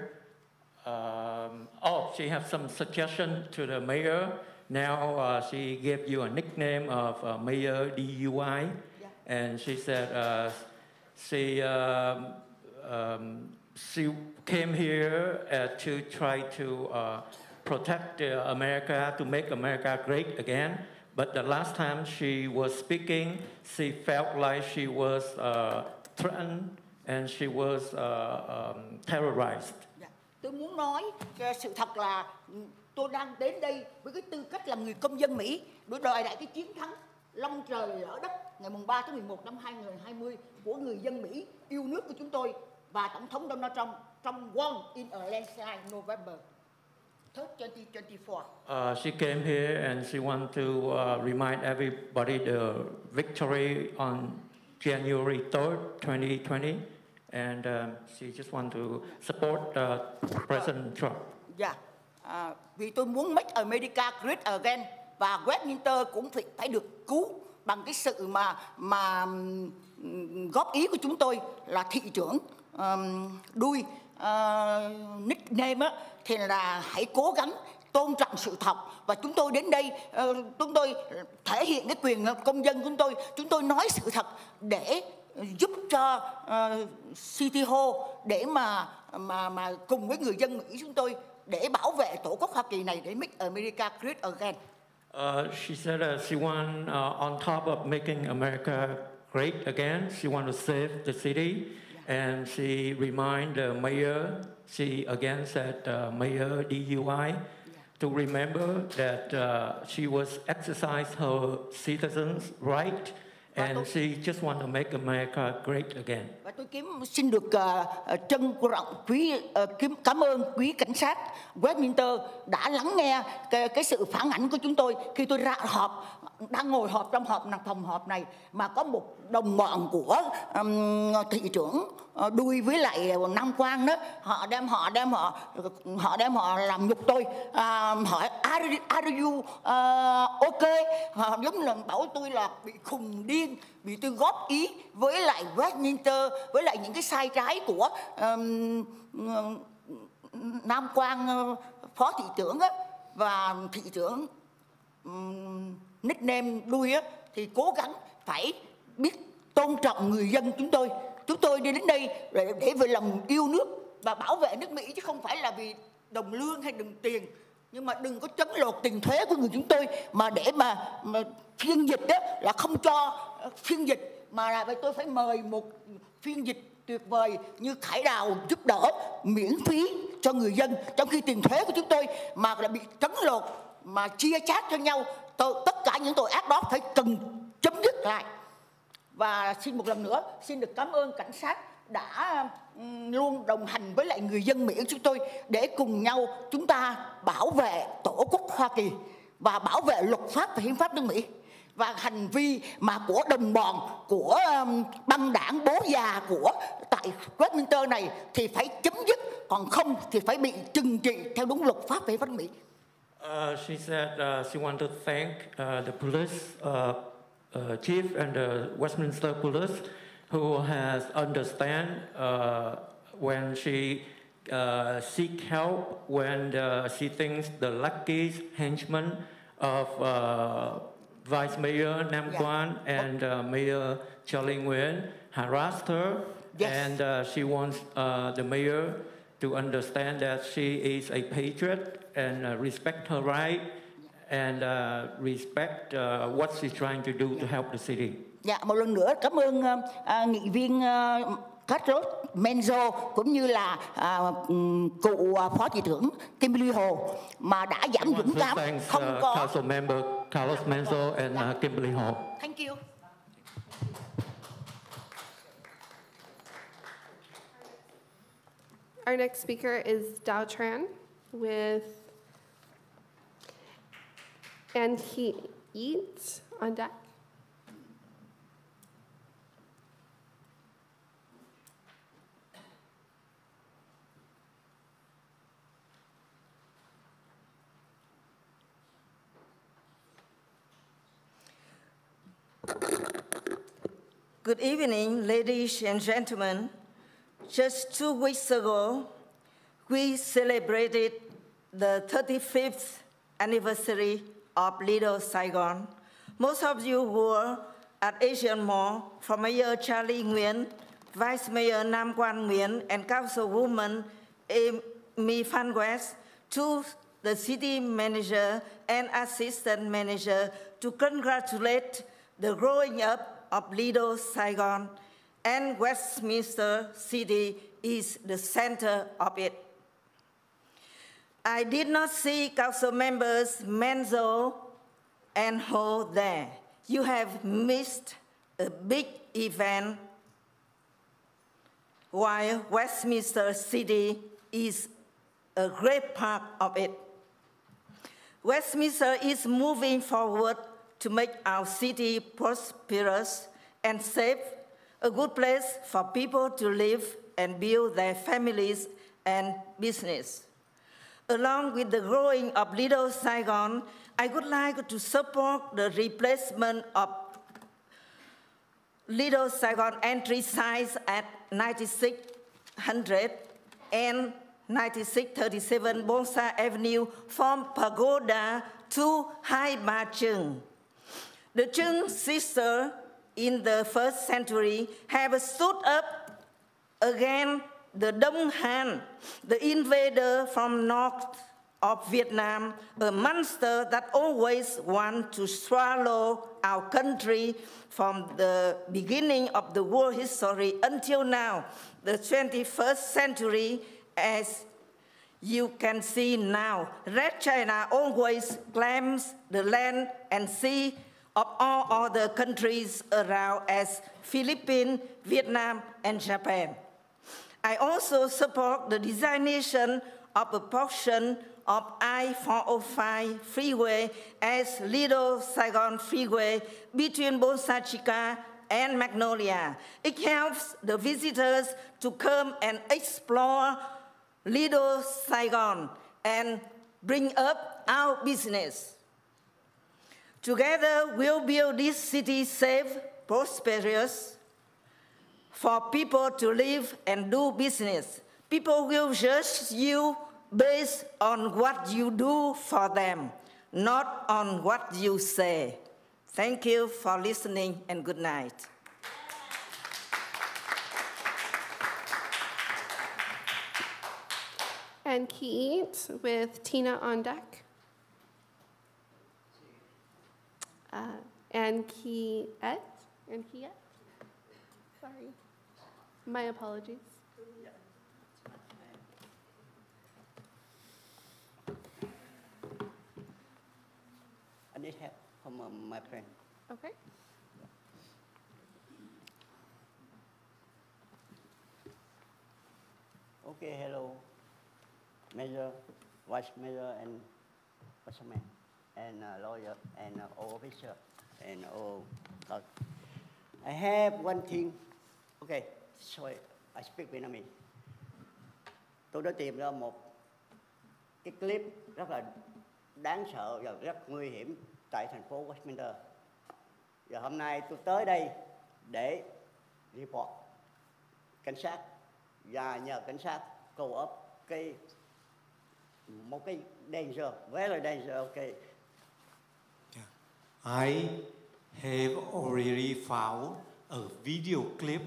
She has some suggestion to the mayor. Now she gave you a nickname of Mayor DUI, and she said she came here to try to protect America, to make America great again. But the last time she was speaking, she felt like she was threatened and she was terrorized. Tôi muốn nói sự thật là tôi đang đến đây với cái tư cách là người công dân Mỹ để đòi lại cái chiến thắng long trời lở đất ngày 3 tháng 11 năm 2020 của người dân Mỹ yêu nước của chúng tôi và Tổng thống Donald Trump trong Won in a landslide November 3rd, 2024. She came here and she wanted to remind everybody the victory on January 3rd, 2020. And she just want to support President Trump. Vì tôi muốn make America great again và Westminster cũng phải được cứu bằng cái sự mà góp ý của chúng tôi là thị trưởng đuôi nickname thì là hãy cố gắng tôn trọng sự thật và chúng tôi đến đây chúng tôi thể hiện cái quyền công dân của chúng tôi nói sự thật để giúp cho City Hall để mà cùng với người dân Mỹ chúng tôi để bảo vệ tổ quốc Hoa Kỳ này để make America great again. She said she want on top of making America great again, she want to save the city, and she remind the mayor. She again said Mayor DUI to remember that she was exercise her citizens' right. And she just want to make America great again. Và tôi xin được trân trọng cảm ơn quý cảnh sát Westminster đã lắng nghe cái sự phản ảnh của chúng tôi khi tôi ra họp, đang ngồi họp trong phòng họp này mà có một đồng bọn của thị trưởng đuôi với lại Nam Quan đó, họ đem họ làm nhục tôi, hỏi are you okay? Họ giống là bảo tôi là bị khùng điên vì tôi góp ý với lại Westminster với lại những cái sai trái của Nam Quan phó thị trưởng á, và thị trưởng nickname đuôi á, thì cố gắng phải biết tôn trọng người dân chúng tôi đi đến đây để vì lòng yêu nước và bảo vệ nước Mỹ chứ không phải là vì đồng lương hay đồng tiền. Nhưng mà đừng có trấn lột tiền thuế của người chúng tôi mà để mà phiên dịch đó là không cho phiên dịch mà là tôi phải mời một phiên dịch tuyệt vời như Khải Đào giúp đỡ miễn phí cho người dân, trong khi tiền thuế của chúng tôi mà là bị trấn lột mà chia chác cho nhau. Tất cả những tội ác đó phải cần chấm dứt lại. Và xin một lần nữa xin được cảm ơn cảnh sát đã luôn đồng hành với lại người dân Mỹ của chúng tôi để cùng nhau chúng ta bảo vệ tổ quốc Hoa Kỳ và bảo vệ luật pháp và hiến pháp nước Mỹ. Và hành vi mà của đồng bọn, của băng đảng bố già của tại Westminster này thì phải chấm dứt, còn không thì phải bị trừng trị theo đúng luật pháp và hiến pháp nước Mỹ. She said she wanted to thank the police chief and the Westminster police who has understand when she seek help when she thinks the lucky henchman of Vice Mayor Nam Quan and Mayor Charlie Nguyen harassed her, and she wants the mayor to understand that she is a patriot and respect her right and respect what she's trying to do to help the city. Dạ, một lần nữa cảm ơn nghị viên Carlos Menzo cũng như là cụ phó thị trưởng Kimberly Hồ mà đã giảm dũng cảm không có. Council member Carlos Menzo and Kimberly Hồ. Thank you. Our next speaker is Dao Tran with And He Eats on deck. Good evening, ladies and gentlemen. Just 2 weeks ago, we celebrated the 35th anniversary of Little Saigon. Most of you were at Asian Mall from Mayor Charlie Nguyen, Vice Mayor Nam Quan Nguyen, and Councilwoman Amy Phan West, to the city manager and assistant manager to congratulate the growing up of Little Saigon, and Westminster City is the center of it. I did not see council members Menzo and Ho there. You have missed a big event while Westminster City is a great part of it. Westminster is moving forward to make our city prosperous and safe, a good place for people to live and build their families and business. Along with the growing of Little Saigon, I would like to support the replacement of Little Saigon entry signs at 9600 and 9637 Bonsa Avenue from Pagoda to Hai Ba Chung. The Chung sisters in the 1st century have stood up against the Đông Han, the invader from north of Vietnam, a monster that always wants to swallow our country from the beginning of the world history until now, the 21st century. As you can see now, Red China always claims the land and sea of all other countries around as Philippines, Vietnam, and Japan. I also support the designation of a portion of I-405 freeway as Little Saigon Freeway between Bonsa Chica and Magnolia. It helps the visitors to come and explore Little Saigon and bring up our business. Together, we'll build this city safe, prosperous, for people to live and do business. People will judge you based on what you do for them, not on what you say. Thank you for listening and good night. And Keat with Tina on deck. And Kiet. Sorry. My apologies. I need help from my friend. Okay. Okay, hello, Mayor, Vice Mayor, and Councilman, and lawyer, and all officer, and all. I have one thing. Okay, sorry, I speak Vietnamese. Tôi đã tìm ra một cái clip rất là đáng sợ và rất nguy hiểm tại thành phố Westminster. Và hôm nay tôi tới đây để report cảnh sát và nhờ cảnh sát cầu up một cái danger, very danger. Okay. I have already found a video clip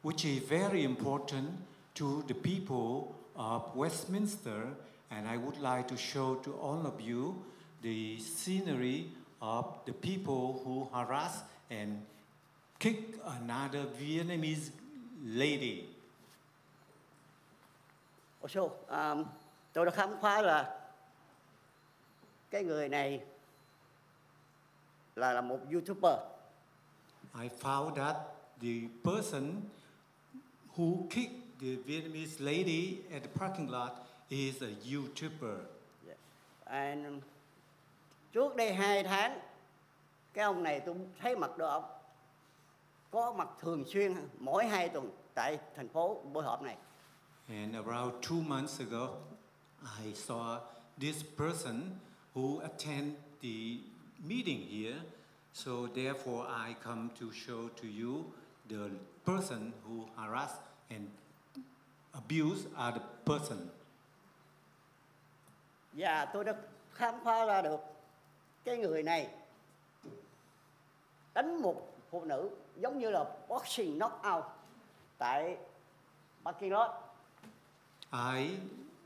which is very important to the people of Westminster, and I would like to show to all of you the scenery of the people who harass and kick another Vietnamese lady. Also, tôi đã khám phá là cái người này là một YouTuber. I found that the person who kicked the Vietnamese lady at the parking lot is a YouTuber. And trước đây 2 tháng, cái ông này tôi thấy mặt được ông có mặt thường xuyên mỗi 2 tuần tại thành phố buổi họp này. And around 2 months ago, I saw this person who attend the meeting here. So therefore, I come to show to you the person who harass and abuse other person. Và tôi đã khám phá ra được cái người này đánh một phụ nữ giống như là boxing knockout tại parking lot. I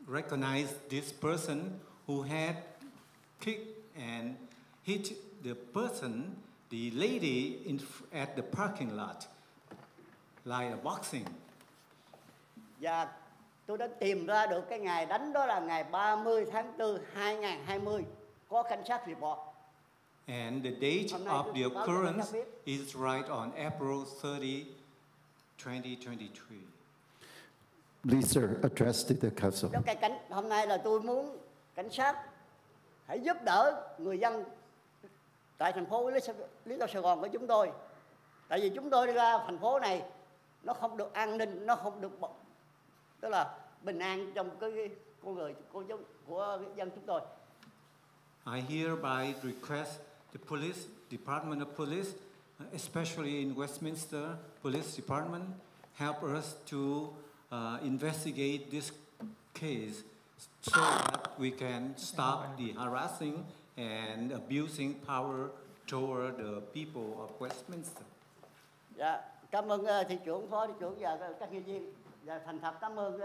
recognize this person who had kicked and hit the person, the lady at the parking lot, like a boxing. Và tôi đã tìm ra được cái ngày đánh đó là ngày 30 tháng 4, 2020, có cảnh sát report. And the date of the occurrence is right on April 30, 2023. Please, sir, address to the council. Hôm nay là tôi muốn cảnh sát hãy giúp đỡ người dân tại thành phố Lý Tô Sài Gòn của chúng tôi. Tại vì chúng tôi đi ra thành phố này nó không được an ninh, nó không được tức là bình an trong cái con người của dân chúng tôi. I hereby request the police, Department of Police, especially in Westminster Police Department, help us to investigate this case so that we can stop the harassing and abusing power toward the people of Westminster. Dạ, cảm ơn thị trưởng, phó thị trưởng và các nhân viên. Và thành thật cảm ơn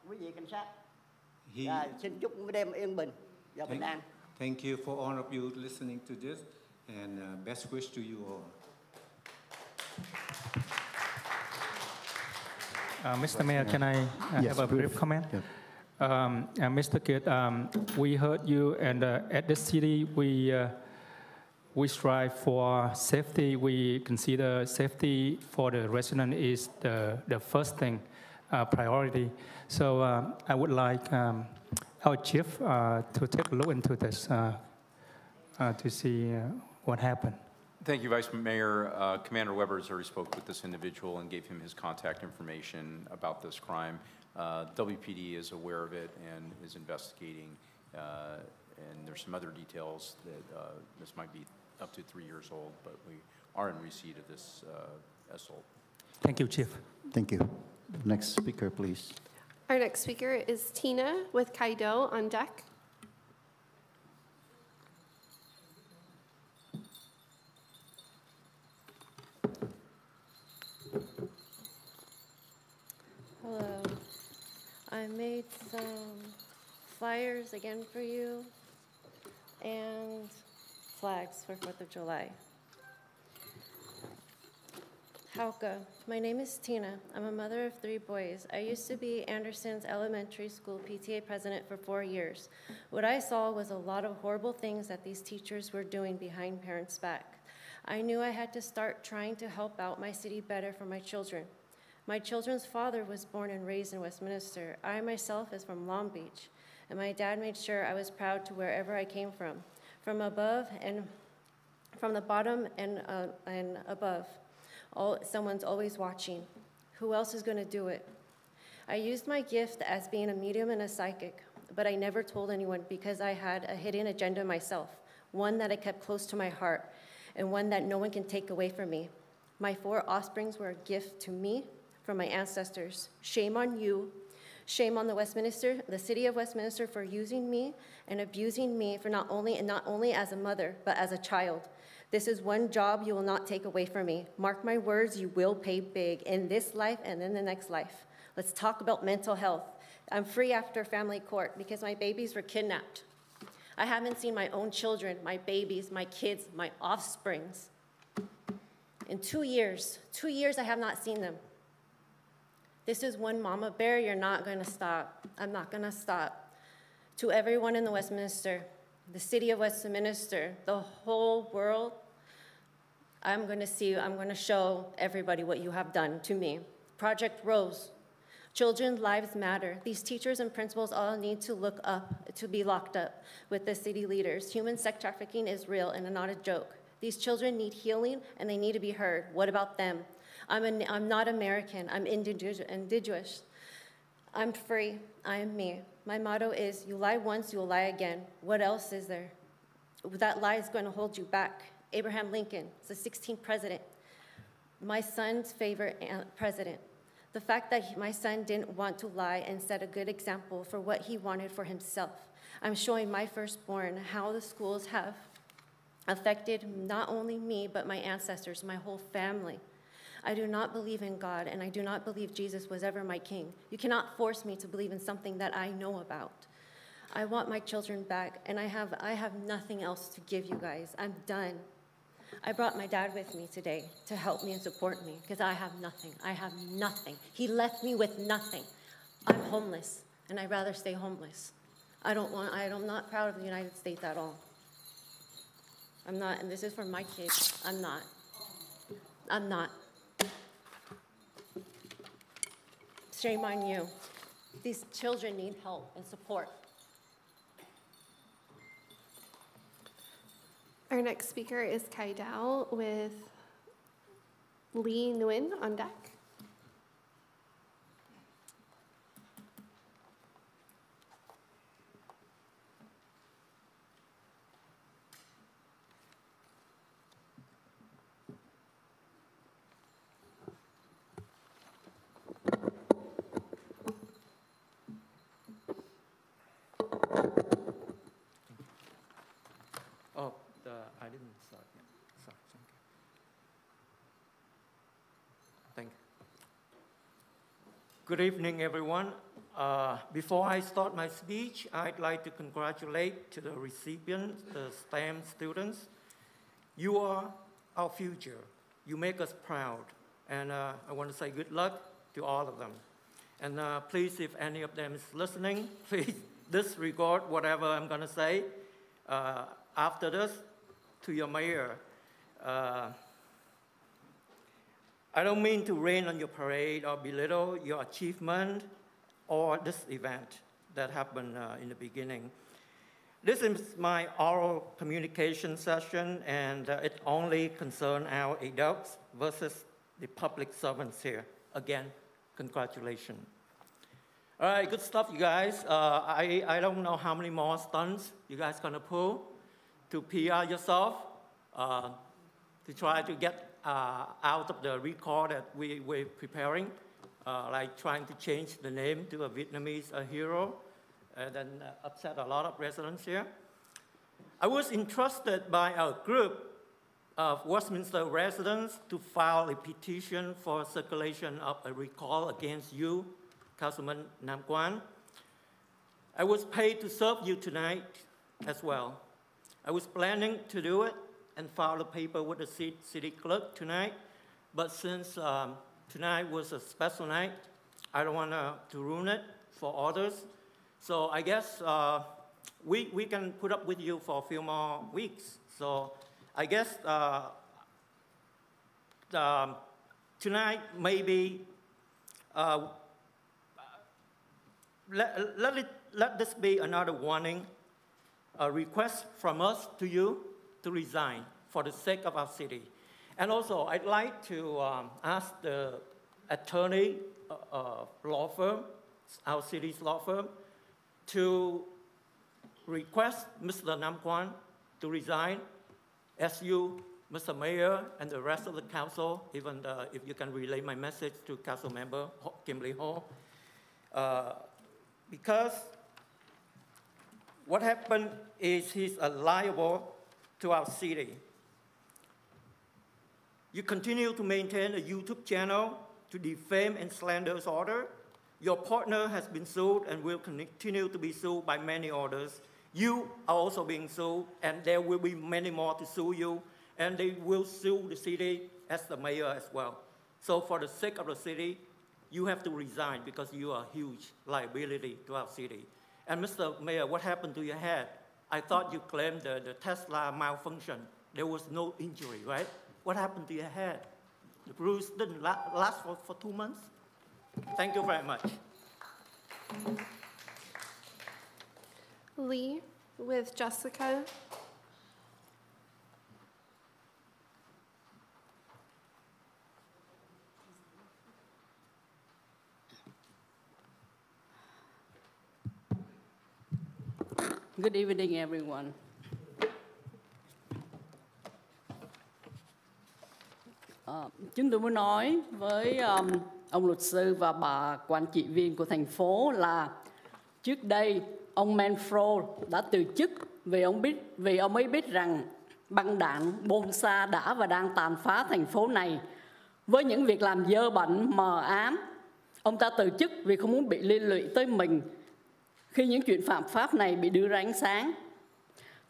quý vị cảnh sát. Và xin chúc đêm yên bình và bình an. Thank you for all of you listening to this, and best wish to you all. Mr. Mayor, can I have a brief comment? Yeah. Mr. Kidd, we heard you, and at the city, we strive for safety. We consider safety for the resident is the first thing, priority. So I would like our chief to take a look into this to see what happened. Thank you, Vice Mayor. Commander Weber has already spoke with this individual and gave him his contact information about this crime. WPD is aware of it and is investigating, and there's some other details that this might be up to 3 years old, but we are in receipt of this assault. Thank you, Chief. Thank you. Next speaker, please. Our next speaker is Tina with Kaido on deck. Hello. I made some flyers again for you and flags for 4th of July. HĐTP. My name is Tina. I'm a mother of 3 boys. I used to be Anderson's elementary school PTA president for 4 years. What I saw was a lot of horrible things that these teachers were doing behind parents' back. I knew I had to start trying to help out my city better for my children. My children's father was born and raised in Westminster. I myself is from Long Beach, and my dad made sure I was proud to wherever I came from above and from the bottom and above. Someone's always watching. Who else is going to do it? I used my gift as being a medium and a psychic, but I never told anyone because I had a hidden agenda myself, one that I kept close to my heart, and one that no one can take away from me. My 4 offsprings were a gift to me from my ancestors. Shame on you. Shame on the city of Westminster for using me and abusing me for not only as a mother, but as a child. This is one job you will not take away from me. Mark my words, you will pay big in this life and in the next life. Let's talk about mental health. I'm free after family court because my babies were kidnapped. I haven't seen my own children, my babies, my kids, my offsprings. In 2 years, 2 years I have not seen them. This is one mama bear, you're not gonna stop. I'm not gonna stop. To everyone in the Westminster, the city of Westminster, the whole world, I'm gonna show everybody what you have done to me. Project Rose, children's lives matter. These teachers and principals all need to look up, to be locked up with the city leaders. Human sex trafficking is real and not a joke. These children need healing and they need to be heard. What about them? I'm not American, I'm indigenous. I'm free, I am me. My motto is, you lie once, you'll lie again. What else is there? That lie is going to hold you back. Abraham Lincoln is the 16th president. My son's favorite president. The fact that my son didn't want to lie and set a good example for what he wanted for himself. I'm showing my firstborn how the schools have affected not only me, but my ancestors, my whole family. I do not believe in God, and I do not believe Jesus was ever my king. You cannot force me to believe in something that I know about. I want my children back, and I have nothing else to give you guys. I'm done. I brought my dad with me today to help me and support me because I have nothing. I have nothing. He left me with nothing. I'm homeless, and I'd rather stay homeless. I'm not proud of the United States at all. I'm not, and this is for my kids. I'm not. I'm not. Shame on you. These children need help and support. Our next speaker is Khai with Lee Nguyen on deck. I didn't start yet. Sorry, thank you. Good evening, everyone. Before I start my speech, I'd like to congratulate to the recipients, the STEM students. You are our future. You make us proud. And I want to say good luck to all of them. And please, if any of them is listening, please disregard whatever I'm going to say after this. To your mayor, I don't mean to rain on your parade or belittle your achievement or this event that happened in the beginning. This is my oral communication session, and it only concerns our adults versus the public servants here. Again, congratulations. All right, good stuff, you guys. I don't know how many more stunts you guys gonna pull to PR yourself, to try to get out of the record that we're preparing, like trying to change the name to a Vietnamese hero, and then upset a lot of residents here. I was entrusted by a group of Westminster residents to file a petition for circulation of a recall against you, Councilman Nam Quan. I was paid to serve you tonight as well. I was planning to do it and file a paper with the city clerk tonight, but since tonight was a special night, I don't want to ruin it for others. So I guess we can put up with you for a few more weeks. So I guess tonight maybe let this be another warning. A request from us to you to resign for the sake of our city. And also, I'd like to ask the attorney law firm, our city's law firm, to request Mr. Nam Quan to resign as you, Mr. Mayor, and the rest of the council, even if you can relay my message to Council Member Kim Lee Ho, because what happened is he's liable to our city. You continue to maintain a YouTube channel to defame and slander others. Your partner has been sued and will continue to be sued by many others. You are also being sued, and there will be many more to sue you, and they will sue the city as the mayor as well. So for the sake of the city, you have to resign because you are a huge liability to our city. And Mr. Mayor, what happened to your head? I thought you claimed the Tesla malfunction. There was no injury, right? What happened to your head? The bruise didn't last for 2 months? Thank you very much. Lee with Jessica. Good evening, everyone. Chúng tôi muốn nói với ông luật sư và bà quản trị viên của thành phố là trước đây ông Manfro đã từ chức vì ông ấy biết rằng băng đảng Bonsa đã và đang tàn phá thành phố này với những việc làm dơ bẩn mờ ám. Ông ta từ chức vì không muốn bị liên lụy tới mình khi những chuyện phạm pháp này bị đưa ra ánh sáng.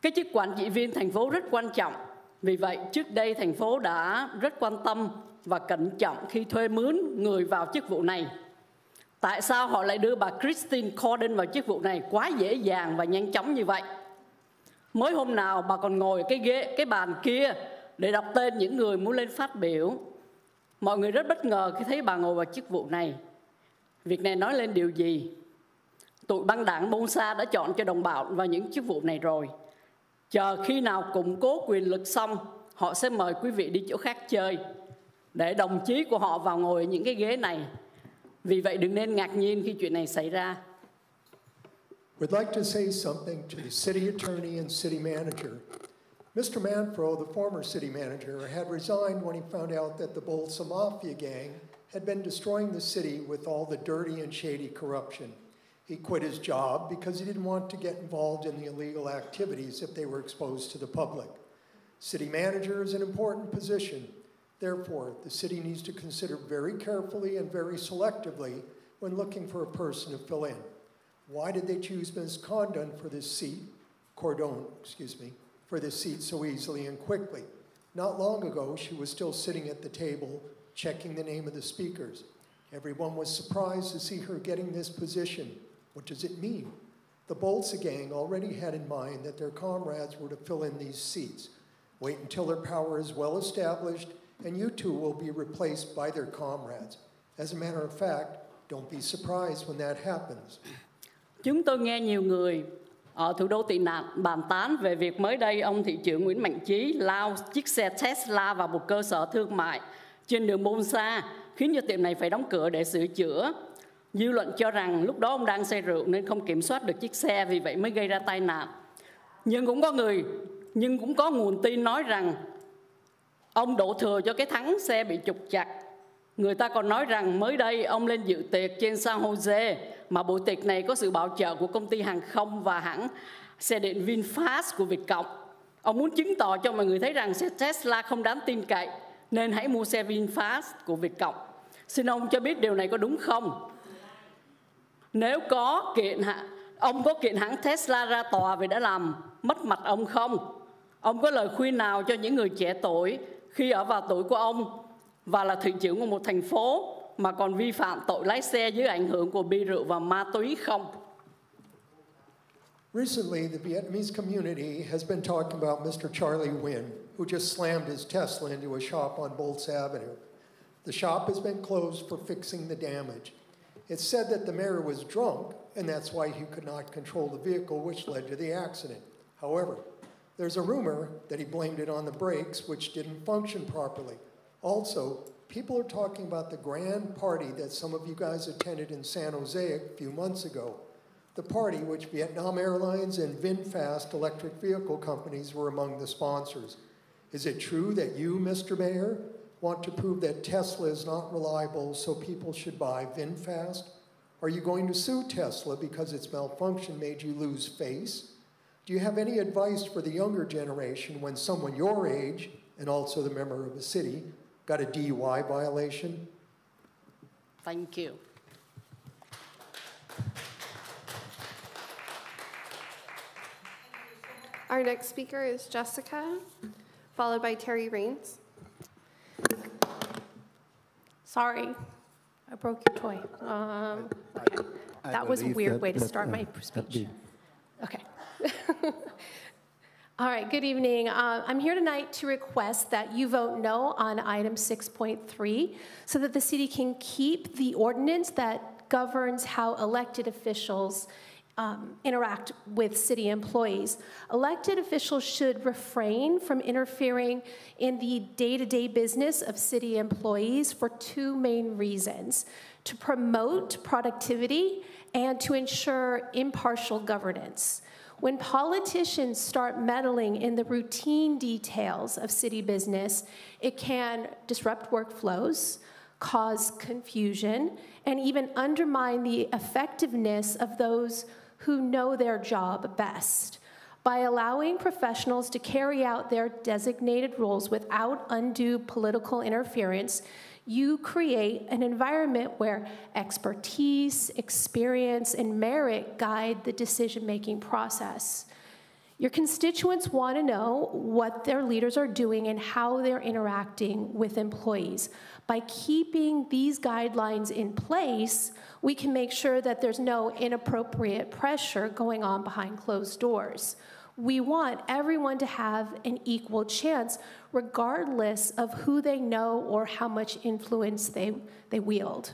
Cái chức quản trị viên thành phố rất quan trọng. Vì vậy, trước đây thành phố đã rất quan tâm và cẩn trọng khi thuê mướn người vào chức vụ này. Tại sao họ lại đưa bà Christine Corden vào chức vụ này quá dễ dàng và nhanh chóng như vậy? Mới hôm nào bà còn ngồi cái bàn kia để đọc tên những người muốn lên phát biểu. Mọi người rất bất ngờ khi thấy bà ngồi vào chức vụ này. Việc này nói lên điều gì? Tụi băng đảng Bonsa đã chọn cho đồng bào vào những chức vụ này rồi. Chờ khi nào củng cố quyền lực xong, họ sẽ mời quý vị đi chỗ khác chơi để đồng chí của họ vào ngồi những cái ghế này. Vì vậy đừng nên ngạc nhiên khi chuyện này xảy ra. We'd like to say something to the city attorney and city manager. Mr. Manfro, the former city manager, had resigned when he found out that the Bolsa Mafia gang had been destroying the city with all the dirty and shady corruption. He quit his job because he didn't want to get involved in the illegal activities if they were exposed to the public. City manager is an important position. Therefore, the city needs to consider very carefully and very selectively when looking for a person to fill in. Why did they choose Ms. Cordon for this seat so easily and quickly? Not long ago, she was still sitting at the table checking the name of the speakers. Everyone was surprised to see her getting this position. What does it mean? The Bolsa gang already had in mind that their comrades were to fill in these seats. Wait until their power is well established, and you two will be replaced by their comrades. As a matter of fact, don't be surprised when that happens. Chúng tôi nghe nhiều người ở thủ đô tị nạn bàn tán về việc mới đây ông thị trưởng Nguyễn Mạnh Chí lao chiếc xe Tesla vào một cơ sở thương mại trên đường Bonsa, khiến cho tiệm này phải đóng cửa để sửa chữa. Dư luận cho rằng lúc đó ông đang say rượu nên không kiểm soát được chiếc xe, vì vậy mới gây ra tai nạn. Nhưng cũng có nguồn tin nói rằng ông đổ thừa cho cái thắng xe bị trục chặt. Người ta còn nói rằng mới đây ông lên dự tiệc trên San Jose, mà buổi tiệc này có sự bảo trợ của công ty hàng không và hãng xe điện VinFast của Việt Cộng. Ông muốn chứng tỏ cho mọi người thấy rằng xe Tesla không đáng tin cậy, nên hãy mua xe VinFast của Việt Cộng. Xin ông cho biết điều này có đúng không? Nếu có ông có kiện hãng Tesla ra tòa vì đã làm mất mặt ông không? Ông có lời khuyên nào cho những người trẻ tuổi khi ở vào tuổi của ông và là thị trưởng của một thành phố mà còn vi phạm tội lái xe dưới ảnh hưởng của bia rượu và ma túy không? Recently, the Vietnamese community has been talking about Mr. Charlie Nguyen, who just slammed his Tesla into a shop on Bolsa Avenue. The shop has been closed for fixing the damage. It's said that the mayor was drunk, and that's why he could not control the vehicle, which led to the accident. However, there's a rumor that he blamed it on the brakes, which didn't function properly. Also, people are talking about the grand party that some of you guys attended in San Jose a few months ago. The party, which Vietnam Airlines and VinFast electric vehicle companies were among the sponsors. Is it true that you, Mr. Mayor, want to prove that Tesla is not reliable so people should buy VinFast? Are you going to sue Tesla because its malfunction made you lose face? Do you have any advice for the younger generation when someone your age, and also the member of the city, got a DUI violation? Thank you. Our next speaker is Jessica, followed by Terry Raines. Sorry, I broke your toy. Okay. That was a weird way to start my speech. Okay. All right, good evening. I'm here tonight to request that you vote no on item 6.3 so that the city can keep the ordinance that governs how elected officials interact with city employees. Elected officials should refrain from interfering in the day-to-day business of city employees for two main reasons: to promote productivity and to ensure impartial governance. When politicians start meddling in the routine details of city business, it can disrupt workflows, cause confusion, and even undermine the effectiveness of those who know their job best. By allowing professionals to carry out their designated roles without undue political interference, you create an environment where expertise, experience, and merit guide the decision-making process. Your constituents want to know what their leaders are doing and how they're interacting with employees. By keeping these guidelines in place, we can make sure that there's no inappropriate pressure going on behind closed doors. We want everyone to have an equal chance, regardless of who they know or how much influence they wield.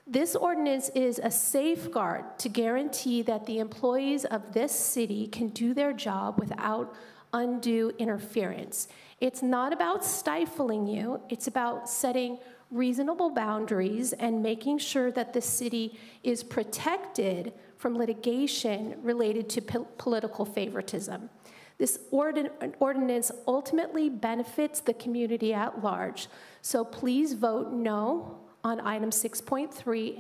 This ordinance is a safeguard to guarantee that the employees of this city can do their job without undue interference. It's not about stifling you, it's about setting reasonable boundaries and making sure that the city is protected from litigation related to political favoritism. This ordinance ultimately benefits the community at large, so please vote no on item 6.3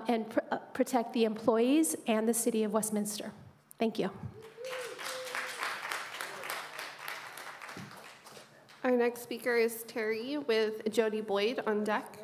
and protect the employees and the city of Westminster. Thank you. Our next speaker is Terry with Jody Boyd on deck.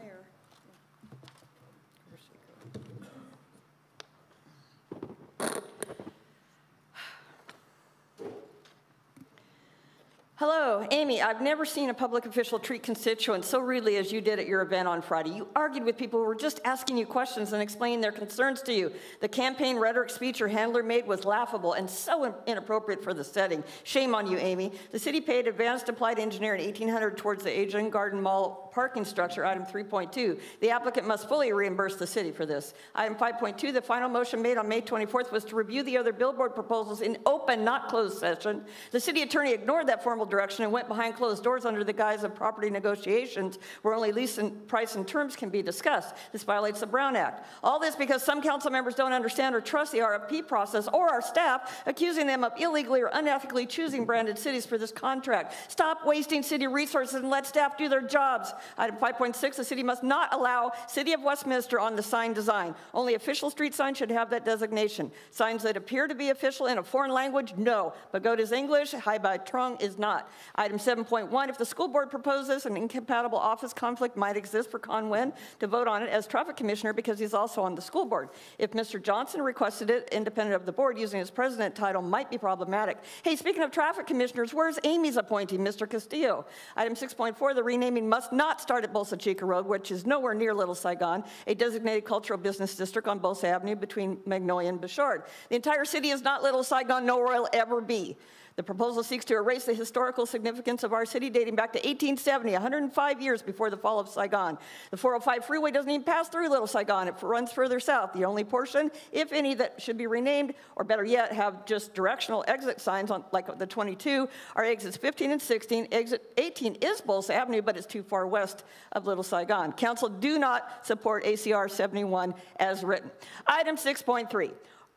Hello, Amy. I've never seen a public official treat constituents so rudely as you did at your event on Friday. You argued with people who were just asking you questions and explaining their concerns to you. The campaign rhetoric speech your handler made was laughable and so inappropriate for the setting. Shame on you, Amy. The city paid advanced applied engineer in 1800 towards the Asian Garden Mall parking structure, item 3.2. The applicant must fully reimburse the city for this. Item 5.2, the final motion made on May 24th was to review the other billboard proposals in open, not closed session. The city attorney ignored that formal direction and went behind closed doors under the guise of property negotiations where only lease and price and terms can be discussed. This violates the Brown Act. All this because some council members don't understand or trust the RFP process or our staff, accusing them of illegally or unethically choosing branded cities for this contract. Stop wasting city resources and let staff do their jobs. Item 5.6, the city must not allow City of Westminster on the sign design. Only official street signs should have that designation. Signs that appear to be official in a foreign language, no. Pagoda's English, Hai Bai Trung is not. Item 7.1, if the school board proposes an incompatible office conflict might exist for Con Nguyen to vote on it as traffic commissioner because he's also on the school board. If Mr. Johnson requested it, independent of the board, using his president title might be problematic. Hey, speaking of traffic commissioners, where's Amy's appointee, Mr. Castillo? Item 6.4, the renaming must not start at Bolsa Chica Road, which is nowhere near Little Saigon, a designated cultural business district on Bolsa Avenue between Magnolia and Bouchard. The entire city is not Little Saigon, nor will ever be. The proposal seeks to erase the historical significance of our city dating back to 1870, 105 years before the fall of Saigon. The 405 freeway doesn't even pass through Little Saigon. It runs further south. The only portion, if any, that should be renamed, or better yet, have just directional exit signs on, like the 22, are exits 15 and 16. Exit 18 is Bolsa Avenue, but it's too far west of Little Saigon. Council do not support ACR 71 as written. Item 6.3.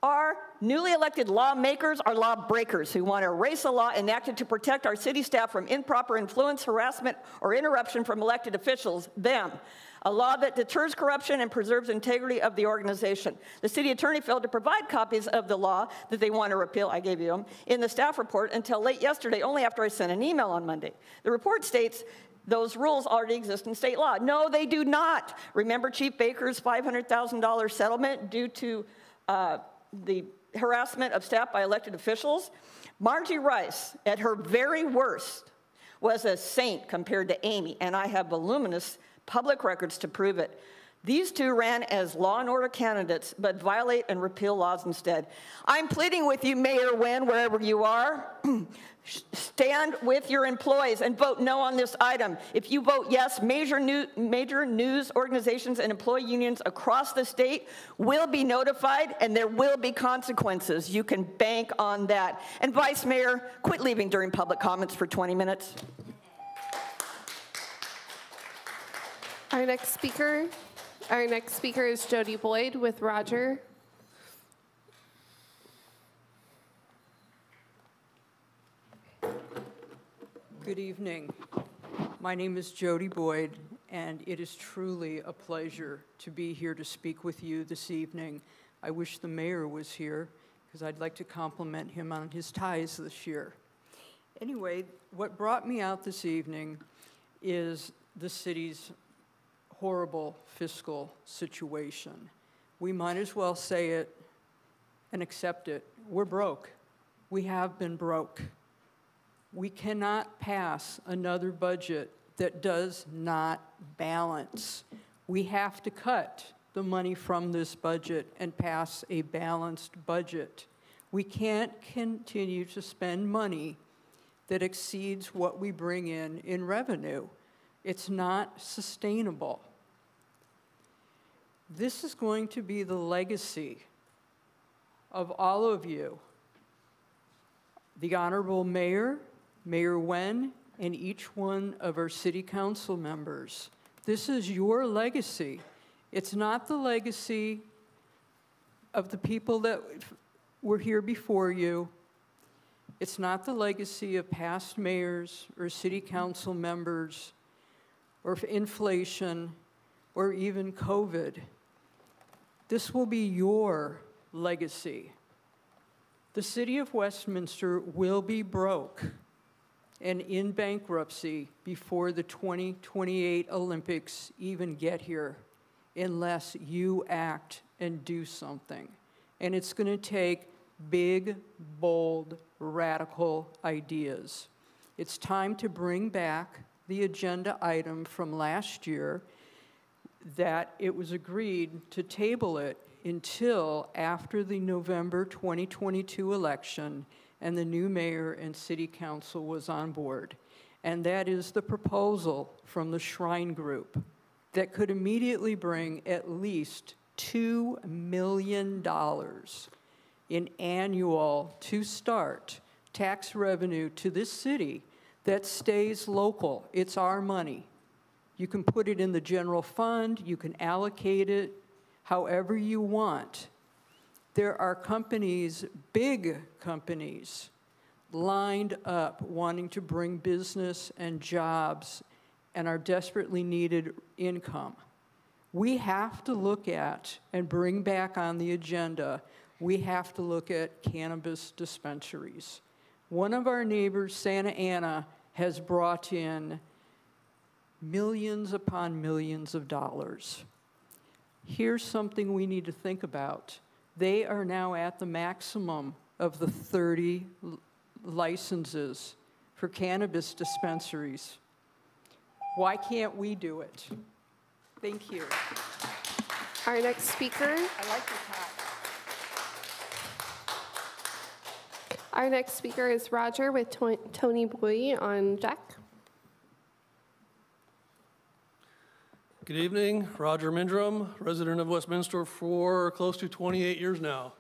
Our newly elected lawmakers are lawbreakers who want to erase a law enacted to protect our city staff from improper influence, harassment, or interruption from elected officials, them. A law that deters corruption and preserves integrity of the organization. The city attorney failed to provide copies of the law that they want to repeal, I gave you them, in the staff report until late yesterday, only after I sent an email on Monday. The report states those rules already exist in state law. No, they do not. Remember Chief Baker's $500,000 settlement due to the harassment of staff by elected officials? Margie Rice, at her very worst, was a saint compared to Amy, and I have voluminous public records to prove it. These two ran as law and order candidates, but violate and repeal laws instead. I'm pleading with you, Mayor Nguyen, wherever you are, stand with your employees and vote no on this item. If you vote yes, major news organizations and employee unions across the state will be notified and there will be consequences. You can bank on that. And Vice Mayor, quit leaving during public comments for 20 minutes. Our next speaker is Jody Boyd with Roger. Good evening. My name is Jody Boyd, and it is truly a pleasure to be here to speak with you this evening. I wish the mayor was here, because I'd like to compliment him on his ties this year. Anyway, what brought me out this evening is the city's horrible fiscal situation. We might as well say it and accept it. We're broke. We have been broke. We cannot pass another budget that does not balance. We have to cut the money from this budget and pass a balanced budget. We can't continue to spend money that exceeds what we bring in revenue. It's not sustainable. This is going to be the legacy of all of you, the Honorable Mayor, Mayor Wen, and each one of our city council members. This is your legacy. It's not the legacy of the people that were here before you. It's not the legacy of past mayors or city council members or inflation or even COVID. This will be your legacy. The city of Westminster will be broke and in bankruptcy before the 2028 Olympics even get here, unless you act and do something. And it's going to take big, bold, radical ideas. It's time to bring back the agenda item from last year that it was agreed to table it until after the November 2022 election and the new mayor and city council was on board. And that is the proposal from the Shrine Group that could immediately bring at least $2 million in annual, to start, tax revenue to this city that stays local. It's our money. You can put it in the general fund, you can allocate it however you want. There are companies, big companies, lined up wanting to bring business and jobs and our desperately needed income. We have to look at and bring back on the agenda, we have to look at cannabis dispensaries. One of our neighbors, Santa Ana, has brought in millions upon millions of dollars. Here's something we need to think about. They are now at the maximum of the 30 licenses for cannabis dispensaries. Why can't we do it? Thank you. Our next speaker. I like your tie. Our next speaker is Roger with Tony Boy on deck. Good evening, Roger Mindrum, resident of Westminster for close to 28 years now.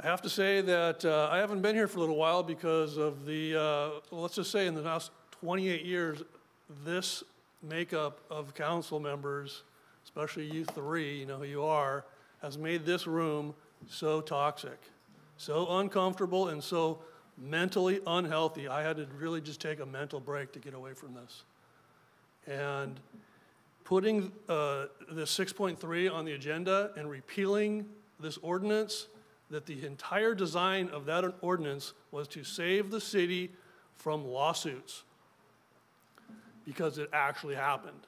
I have to say that I haven't been here for a little while because of the, let's just say in the last 28 years, this makeup of council members, especially you three, you know who you are, has made this room so toxic, so uncomfortable, and so mentally unhealthy. I had to really just take a mental break to get away from this. And putting the 6.3 on the agenda and repealing this ordinance, that the entire design of that ordinance was to save the city from lawsuits, because it actually happened.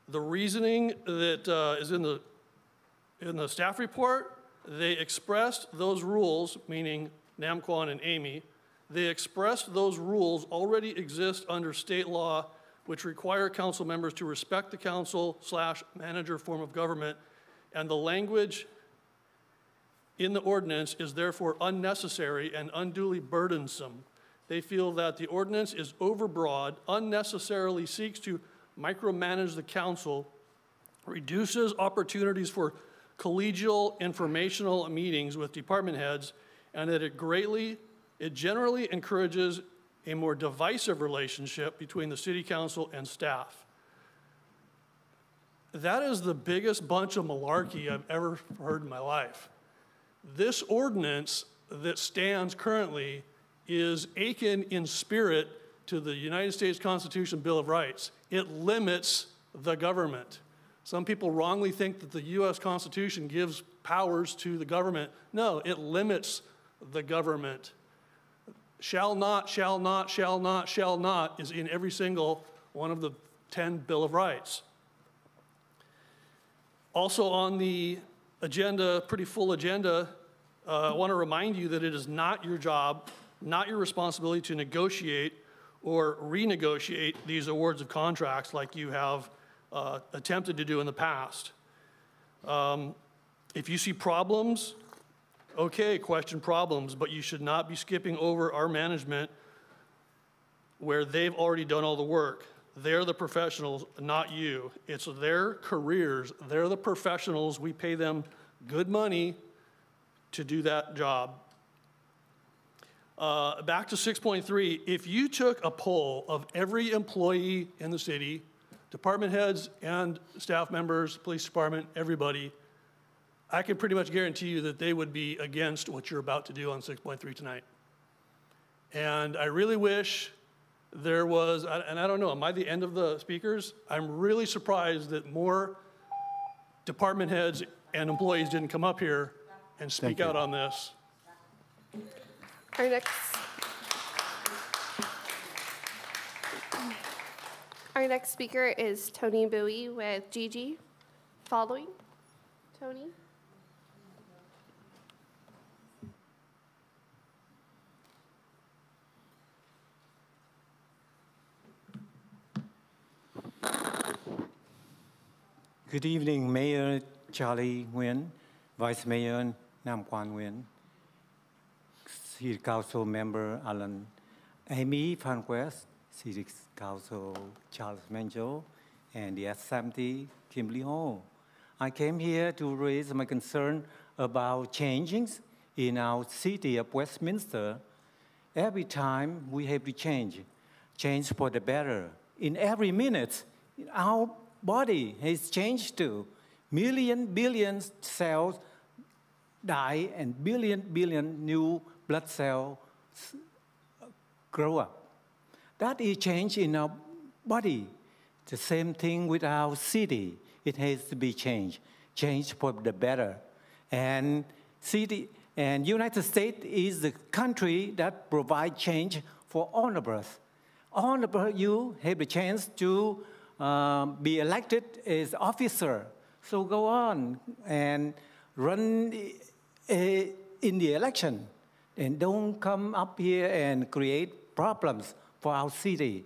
The reasoning that is in the staff report, they expressed those rules, meaning Nam Quan and Amy, they expressed those rules already exist under state law, which require council members to respect the council/manager form of government, and the language in the ordinance is therefore unnecessary and unduly burdensome. They feel that the ordinance is overbroad, unnecessarily seeks to micromanage the council, reduces opportunities for collegial informational meetings with department heads, and that it generally encourages a more divisive relationship between the city council and staff. That is the biggest bunch of malarkey I've ever heard in my life. This ordinance that stands currently is akin in spirit to the United States Constitution Bill of Rights. It limits the government. Some people wrongly think that the U.S. Constitution gives powers to the government. No, it limits the government. Shall not, shall not, shall not, shall not is in every single one of the 10 Bill of Rights. Also on the agenda, pretty full agenda, I want to remind you that it is not your job, not your responsibility to negotiate or renegotiate these awards of contracts like you have attempted to do in the past. If you see problems, okay, question problems, but you should not be skipping over our management where they've already done all the work. They're the professionals, not you. It's their careers. They're the professionals. We pay them good money to do that job. Back to 6.3, if you took a poll of every employee in the city, department heads and staff members, police department, everybody, I can pretty much guarantee you that they would be against what you're about to do on 6.3 tonight. And I really wish there was, and I don't know, am I the end of the speakers? I'm really surprised that more department heads and employees didn't come up here and speak out on this. Our next speaker is Tony Bowie with Gigi. Following, Tony. Good evening, Mayor Charlie Nguyen, Vice Mayor Nam Quan Nguyen, City Council Member Alan, Amy Van West, City Council Charles Manjo, and the Assembly Kimberly Hall. I came here to raise my concern about changes in our city of Westminster. Every time we have to change for the better. In every minute, our body has changed too. Billion cells die and billion new blood cells grow up. That is change in our body. The same thing with our city. It has to be changed for the better. And United States is the country that provides change for all of us. All of you have the chance to be elected as officer. So go on and run in the election. And don't come up here and create problems for our city.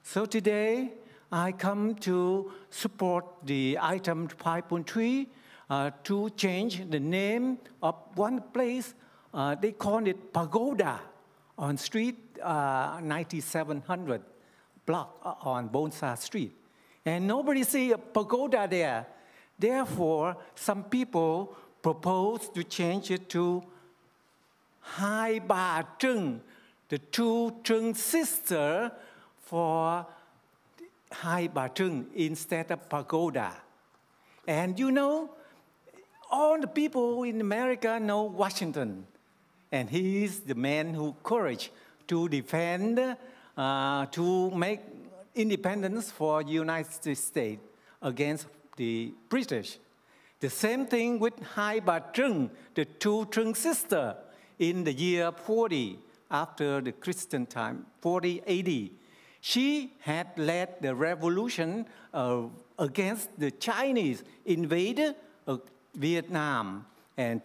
So today, I come to support the item 5.3 to change the name of one place. They call it Pagoda on street 9700 block on Bonsa Street. And nobody see a pagoda there. Therefore, some people propose to change it to Hai Ba Trưng, the two Trưng sisters for Hai Ba Trưng instead of pagoda. And you know, all the people in America know Washington. And he is the man who courage to defend, to make independence for the United States against the British. The same thing with Hai Ba Trưng, the two Trưng sisters, in the year 40, after the Christian time, 40 AD. She had led the revolution against the Chinese invader of Vietnam. And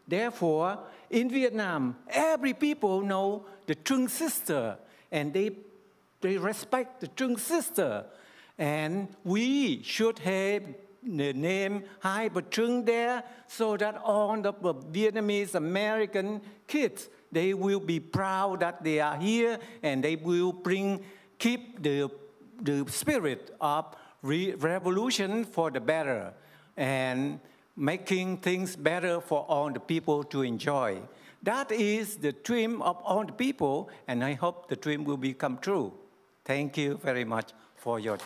therefore, in Vietnam, every people know the Trưng sister, and they respect the Trưng sister. And we should have the name Hai Ba Trưng there so that all the Vietnamese American kids, they will be proud that they are here, and they will keep the spirit of revolution for the better and making things better for all the people to enjoy. That is the dream of all the people, and I hope the dream will become true. Thank you very much for your...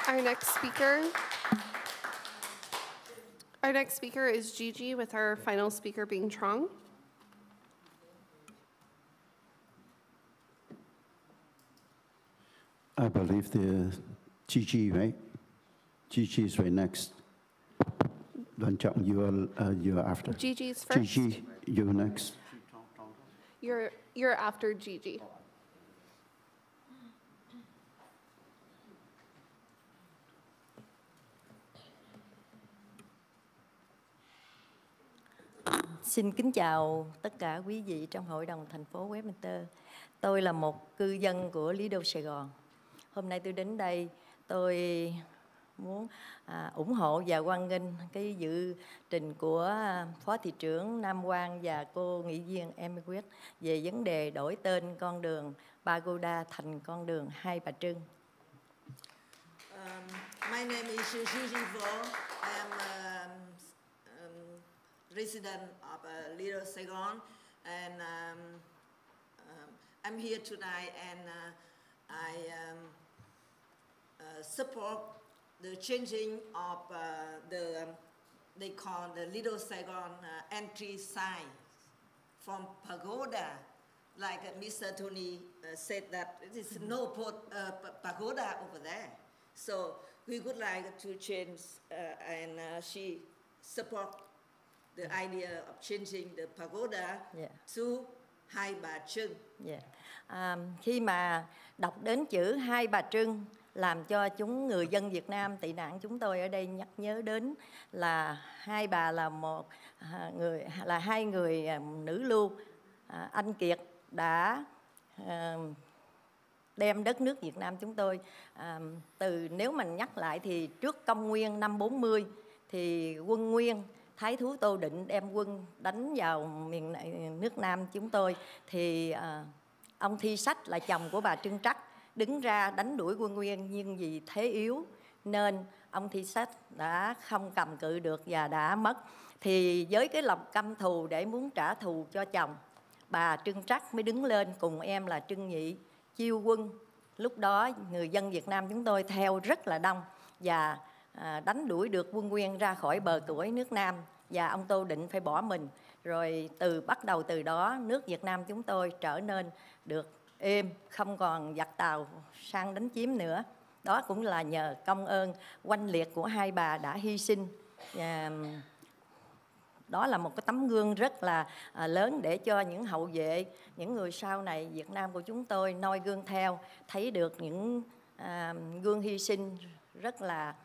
Our next speaker is Gigi, with our final speaker being Trong. I believe the Gigi, right? Gigi is right next. Đoàn Trọng, you're after. Gigi's first. Gigi, you next. You're after Gigi. Xin kính chào tất cả quý vị trong Hội đồng thành phố Westminster. Tôi là một cư dân của Lido Sài Gòn. Hôm nay tôi đến đây, tôi muốn ủng hộ và hoan nghênh cái dự trình của Phó Thị trưởng Nam Quan và cô nghị viên Emily về vấn đề đổi tên con đường Pagoda thành con đường Hai Bà Trưng. My name is Gigi Vo. I am resident of Little Saigon, and I'm here tonight, and I support the changing of they call the Little Saigon entry sign from pagoda, like Mr. Tony said that there is no pagoda over there. So we would like to change, and she support the idea of changing the pagoda to Hai Bà Trưng. Khi mà đọc đến chữ Hai Bà Trưng làm cho người dân Việt Nam tị nạn chúng tôi ở đây nhắc nhớ đến là hai bà là hai người nữ lưu. Anh Kiệt đã đem đất nước Việt Nam chúng tôi nếu mình nhắc lại thì trước công nguyên năm 40 thì quân Nguyên Thái thú Tô Định đem quân đánh vào miền nước Nam chúng tôi, thì ông Thi Sách là chồng của bà Trưng Trắc đứng ra đánh đuổi quân Nguyên, nhưng vì thế yếu nên ông Thi Sách đã không cầm cự được và đã mất. Thì với cái lòng căm thù để muốn trả thù cho chồng, bà Trưng Trắc mới đứng lên cùng em là Trưng Nhị chiêu quân. Lúc đó người dân Việt Nam chúng tôi theo rất là đông và đánh đuổi được quân Nguyên ra khỏi bờ cõi nước Nam, và ông Tô Định phải bỏ mình. Rồi bắt đầu từ đó nước Việt Nam chúng tôi trở nên được êm, không còn giặc Tàu sang đánh chiếm nữa. Đó cũng là nhờ công ơn oanh liệt của hai bà đã hy sinh. Đó là một cái tấm gương rất là lớn để cho những hậu vệ, những người sau này Việt Nam của chúng tôi noi gương theo, thấy được những gương hy sinh rất là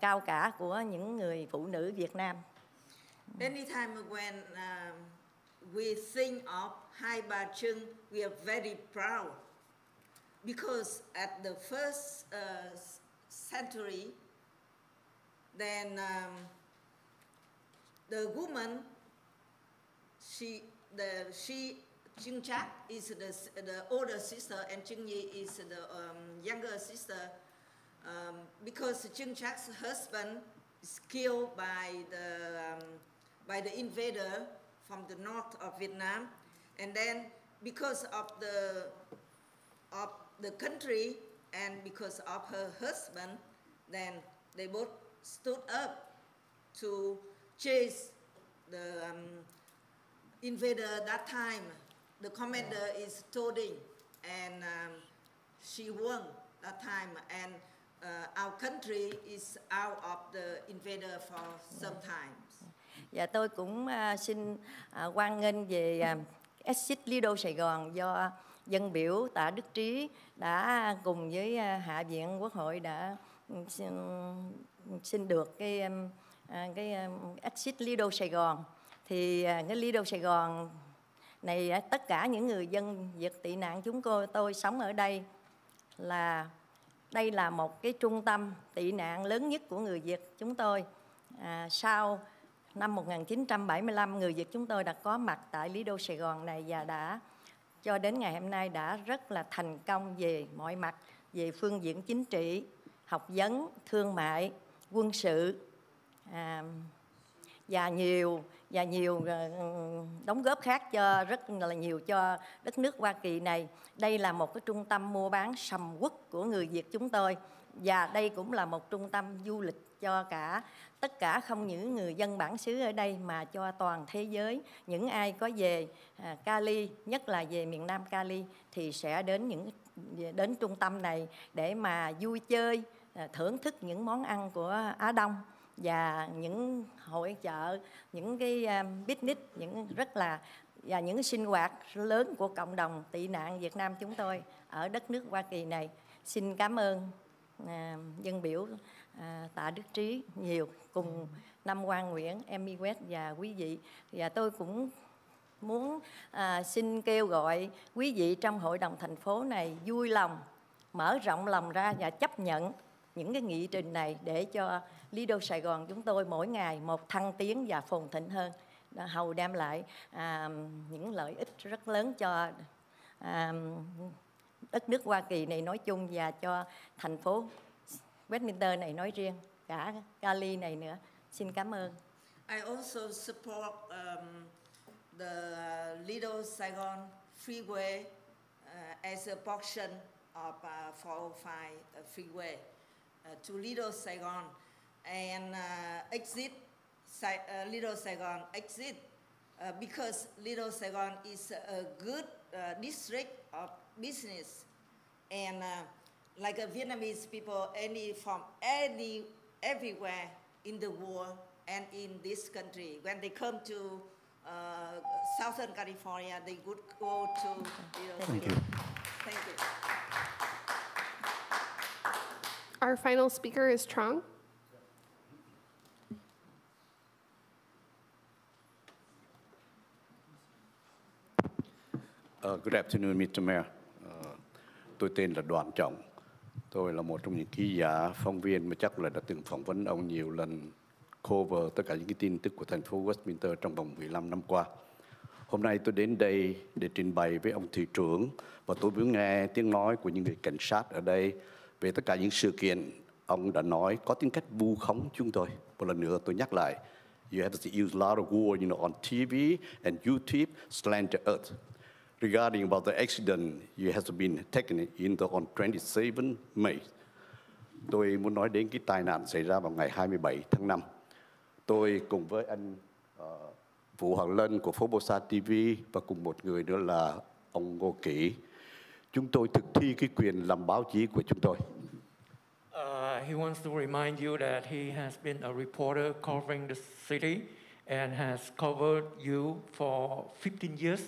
cao cả của những người phụ nữ Việt Nam. Anytime when we think of Hai Bà Trưng, we are very proud because at the first century, then the woman, Trưng Trắc is the older sister, and Trưng Nhi is the younger sister. Because Trưng Trac's husband is killed by the invader from the north of Vietnam, and then because of the country and because of her husband, then they both stood up to chase the invader. That time, the commander is Toding, and she won that time, and our country is out of the invader for some time. Và tôi cũng xin hoan nghênh về Exit Lido Sài Gòn do dân biểu Tạ Đức Trí đã cùng với Hạ viện Quốc hội đã xin được cái Exit Lido Sài Gòn. Thì cái Lido Sài Gòn này tất cả những người dân Việt tị nạn chúng tôi sống ở đây đây là một cái trung tâm tị nạn lớn nhất của người Việt chúng tôi. Sau năm 1975, người Việt chúng tôi đã có mặt tại Lido Sài Gòn này và đã cho đến ngày hôm nay đã rất là thành công về mọi mặt, về phương diện chính trị, học vấn, thương mại, quân sự và nhiều đóng góp khác cho rất là nhiều cho đất nước Hoa Kỳ này. Đây là một cái trung tâm mua bán sầm uất của người Việt chúng tôi, và đây cũng là một trung tâm du lịch cho tất cả không những người dân bản xứ ở đây mà cho toàn thế giới. Những ai có về Cali, nhất là về miền Nam Cali thì sẽ đến những đến trung tâm này để mà vui chơi, thưởng thức những món ăn của Á Đông và những hội chợ, những cái picnic, và những sinh hoạt lớn của cộng đồng tị nạn Việt Nam chúng tôi ở đất nước Hoa Kỳ này. Xin cảm ơn dân biểu Tạ Đức Trí nhiều, cùng Nam Quan Nguyễn, Emmy West và quý vị. Và tôi cũng muốn xin kêu gọi quý vị trong hội đồng thành phố này vui lòng mở rộng lòng ra và chấp nhận những cái nghị trình này để cho Lido Sài Gòn chúng tôi mỗi ngày một thăng tiến và phồn thịnh hơn, hầu đem lại những lợi ích rất lớn cho đất nước Hoa Kỳ này nói chung và cho thành phố Westminster này nói riêng, cả Cali này nữa. Xin cảm ơn. I also support the Lido Saigon freeway as a portion of 405 freeway to Lido Saigon and exit Lido Saigon exit because Lido Saigon is a good district of business and like a Vietnamese people from everywhere in the world and in this country, when they come to Southern California, they would go to Lido Saigon. Thank you. Our final speaker is Trong. Good afternoon, Mr. Mayor. Tôi tên là Đoàn Trọng. Tôi là một trong những ký giả, phóng viên mà chắc là đã từng phỏng vấn ông nhiều lần, cover tất cả những cái tin tức của thành phố Westminster trong vòng 15 năm qua. Hôm nay tôi đến đây để trình bày với ông thị trưởng và tôi muốn nghe tiếng nói của những người cảnh sát ở đây về tất cả những sự kiện ông đã nói có tính cách vu khống chúng tôi. Một lần nữa tôi nhắc lại, you have to use a lot of word, on TV and YouTube, slander us. Regarding about the accident, you have been taken on 27 May. Tôi muốn nói đến cái tai nạn xảy ra vào ngày 27 tháng 5. Tôi cùng với anh Vũ Hoàng Lân của Formosa TV và cùng một người nữa là ông Ngô Kỷ. Chúng tôi thực thi cái quyền làm báo chí của chúng tôi. He wants to remind you that he has been a reporter covering the city and has covered you for 15 years.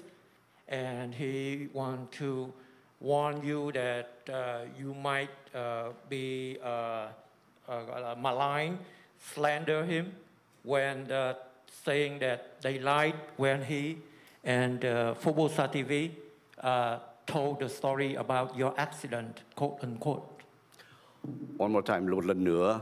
And he wants to warn you that you might be malign, slander him when saying that they lied when he and Formosa TV told the story about your accident, quote unquote. One more time, một lần nữa,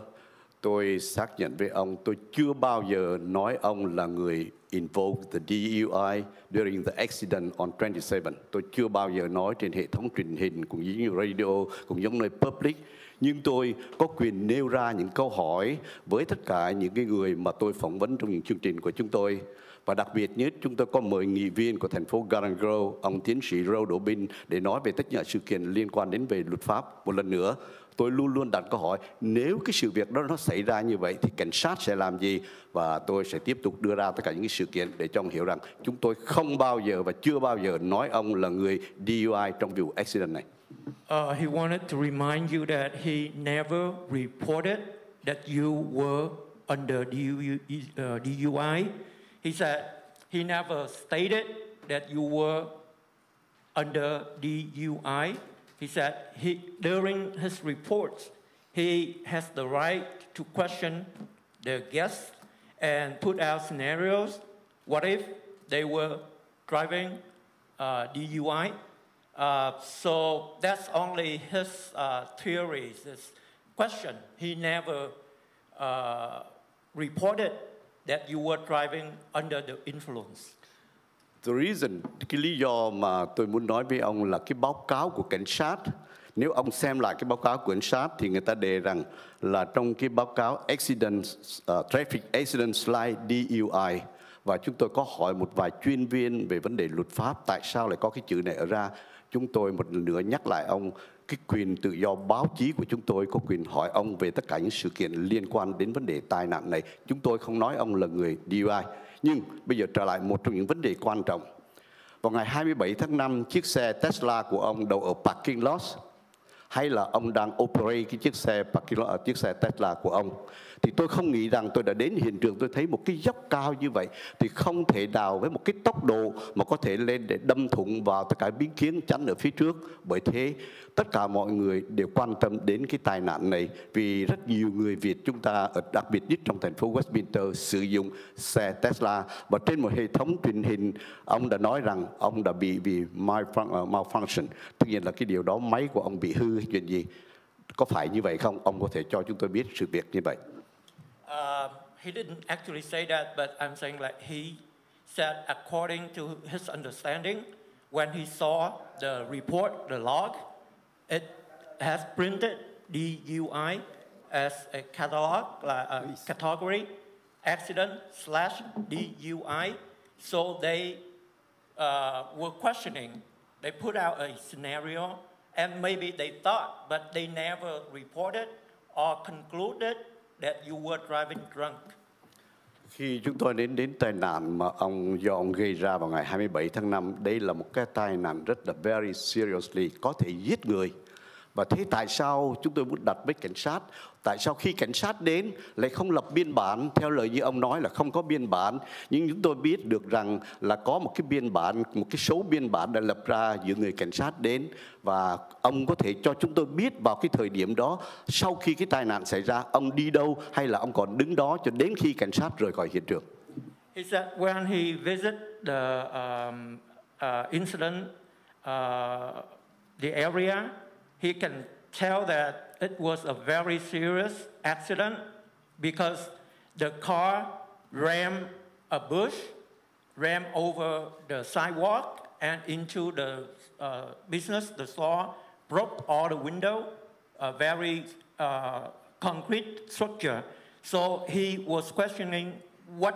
tôi xác nhận với ông, tôi chưa bao giờ nói ông là người invoke the DUI during the accident on 27. Tôi chưa bao giờ nói trên hệ thống truyền hình, cũng như radio, cũng giống nơi public. Nhưng tôi có quyền nêu ra những câu hỏi với tất cả những cái người mà tôi phỏng vấn trong những chương trình của chúng tôi. Và đặc biệt nhất, chúng tôi có mời nghị viên của thành phố Garden Grove, ông tiến sĩ Rô Đỗ Binh, để nói về tất cả sự kiện liên quan đến về luật pháp. Một lần nữa, tôi luôn luôn đặt câu hỏi, nếu cái sự việc đó nó xảy ra như vậy thì cảnh sát sẽ làm gì? Và tôi sẽ tiếp tục đưa ra tất cả những cái sự kiện để cho ông hiểu rằng chúng tôi không bao giờ và chưa bao giờ nói ông là người DUI trong vụ accident này. He wanted to remind you that he never reported that you were under DUI. He said he never stated that you were under DUI. He said during his reports, he has the right to question the guests and put out scenarios. What if they were driving DUI? So that's only his theories, his question. He never reported that you were driving under the influence. The reason, cái lý do mà tôi muốn nói với ông là cái báo cáo của cảnh sát. Nếu ông xem lại cái báo cáo của cảnh sát thì người ta đề rằng là trong cái báo cáo accident, traffic accident slide DUI, và chúng tôi có hỏi một vài chuyên viên về vấn đề luật pháp tại sao lại có cái chữ này ở ra. Chúng tôi một lần nữa nhắc lại ông, cái quyền tự do báo chí của chúng tôi có quyền hỏi ông về tất cả những sự kiện liên quan đến vấn đề tai nạn này. Chúng tôi không nói ông là người DUI. Nhưng bây giờ trở lại một trong những vấn đề quan trọng. vào ngày 27 tháng 5 chiếc xe Tesla của ông đậu ở parking lot, hay là ông đang operate cái chiếc xe parking lot, chiếc xe Tesla của ông. Thì tôi không nghĩ rằng tôi đã đến hiện trường, tôi thấy một cái dốc cao như vậy thì không thể nào với một cái tốc độ mà có thể lên để đâm thủng vào tất cả biến kiến chắn ở phía trước. Bởi thế tất cả mọi người đều quan tâm đến cái tai nạn này, vì rất nhiều người Việt chúng ta, đặc biệt nhất trong thành phố Westminster, sử dụng xe Tesla. Và trên một hệ thống truyền hình, ông đã nói rằng ông đã bị malfunction, tất nhiên là cái điều đó máy của ông bị hư hay chuyện gì. Có phải như vậy không? Ông có thể cho chúng tôi biết sự việc như vậy. He didn't actually say that, but I'm saying like he said according to his understanding, when he saw the report, the log, it has printed DUI as a catalog, like a category, accident/DUI. So they were questioning. They put out a scenario, and maybe they thought, but they never reported or concluded that you were driving drunk. Khi chúng tôi đến tai nạn mà do ông gây ra vào ngày 27 tháng 5, đây là một cái tai nạn rất là very seriously, có thể giết người. Và thế tại sao chúng tôi muốn đặt với cảnh sát? Tại sao khi cảnh sát đến lại không lập biên bản? Theo lời như ông nói là không có biên bản, nhưng chúng tôi biết được rằng là có một cái biên bản, một cái số biên bản đã lập ra giữa người cảnh sát đến. Và ông có thể cho chúng tôi biết vào cái thời điểm đó, sau khi cái tai nạn xảy ra, ông đi đâu hay là ông còn đứng đó cho đến khi cảnh sát rời khỏi hiện trường? He said when he visited the incident, the area, he can tell that it was a very serious accident because the car rammed a bush, rammed over the sidewalk and into the business, the store, broke all the window, a very concrete structure. So he was questioning, what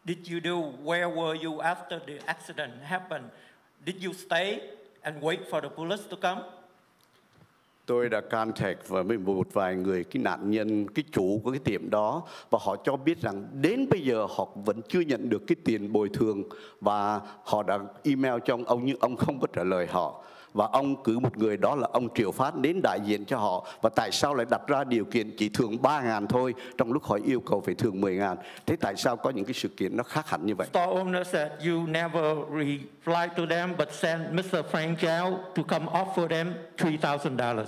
did you do? Where were you after the accident happened? Did you stay and wait for the police to come? Tôi đã contact với một vài người, cái nạn nhân, cái chủ của cái tiệm đó, và họ cho biết rằng đến bây giờ họ vẫn chưa nhận được cái tiền bồi thường, và họ đã email cho ông nhưng ông không có trả lời họ. Và ông cử một người, đó là ông Triệu Phát, đến đại diện cho họ. Và tại sao lại đặt ra điều kiện chỉ thưởng 3.000 thôi, trong lúc họ yêu cầu phải thưởng 10.000? Thế tại sao có những cái sự kiện nó khác hẳn như vậy? Store owner said you never replied to them, but sent Mr. Frank Chow to come offer them $3,000.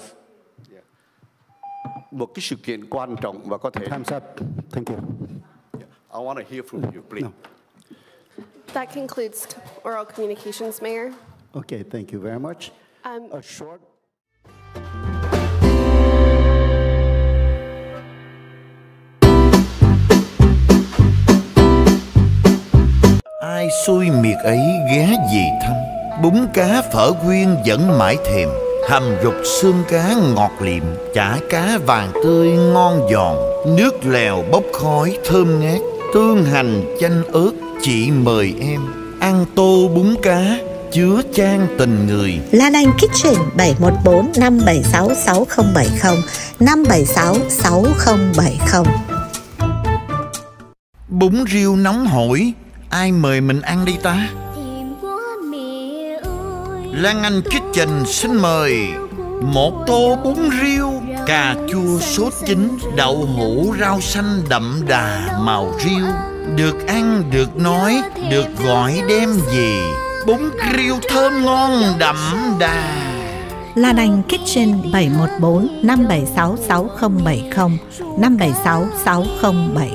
Một cái sự kiện quan trọng và có thể... Time's up. Thank you. I want to hear from you, please. No. That concludes oral communications, Mayor. Okay, thank you very much. A short... Ai xui miệt ấy ghé về thăm, bún cá phở quyên vẫn mãi thèm, hầm rục xương cá ngọt liệm, chả cá vàng tươi ngon giòn, nước lèo bốc khói thơm ngát, tương hành chanh ớt, chị mời em ăn tô bún cá chứa chan tình người. Lan Anh Kitchen 714 576 6070 576 6070. Bún riêu nóng hổi, ai mời mình ăn đi ta? Lan Anh Kitchen xin mời một tô bún riêu, cà chua sốt chín, đậu hũ rau xanh đậm đà màu riêu. Được ăn, được nói, được gọi đem về. Bún riêu thơm ngon đậm đà. Lan Anh Kitchen 714 576 6070 576 6070.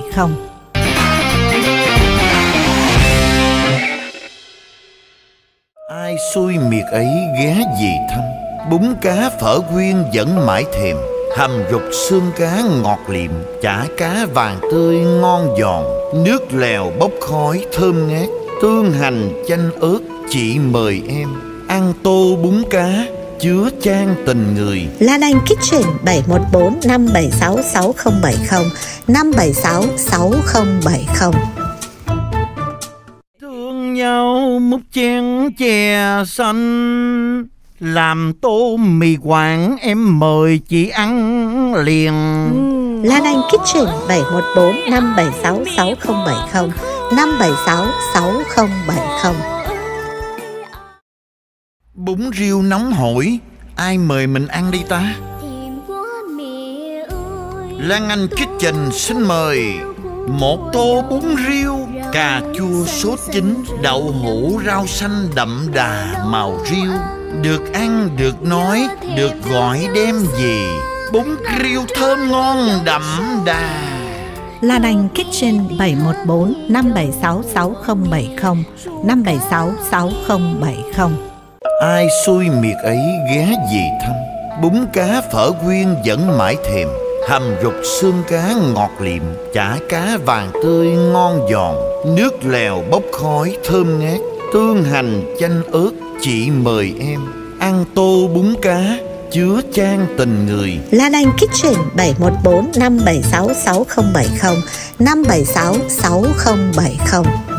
Ai xui miệt ấy ghé về thăm, bún cá phở quyên vẫn mãi thèm, hầm rục xương cá ngọt liệm, chả cá vàng tươi ngon giòn, nước lèo bốc khói thơm ngát, tương hành chanh ớt, chị mời em ăn tô bún cá chứa chan tình người. Lan Anh Kitchen 714 576 6070 576 6070. Thương nhau múc chén chè xanh, làm tô mì Quảng em mời chị ăn liền. Lan Anh Kitchen 714 576 6070 576 6070. Bún riêu nóng hổi. Ai mời mình ăn đi ta? Lan Anh Kitchen xin mời 1 tô bún riêu, cà chua sốt chín, đậu hũ rau xanh đậm đà màu riêu. Được ăn, được nói, được gọi đem về. Bún riêu thơm ngon đậm đà. Lan Anh Kitchen 714 576 6070 576 6070. Ai xui miệt ấy ghé về thăm. Bún cá phở quyên vẫn mãi thèm. Hầm rục xương cá ngọt liệm, chả cá vàng tươi ngon giòn, nước lèo bốc khói thơm ngát, tương hành chanh ớt. Chị mời em ăn tô bún cá chứa chan tình người. Lan Anh Kitchen 714 576 6070 576 6070.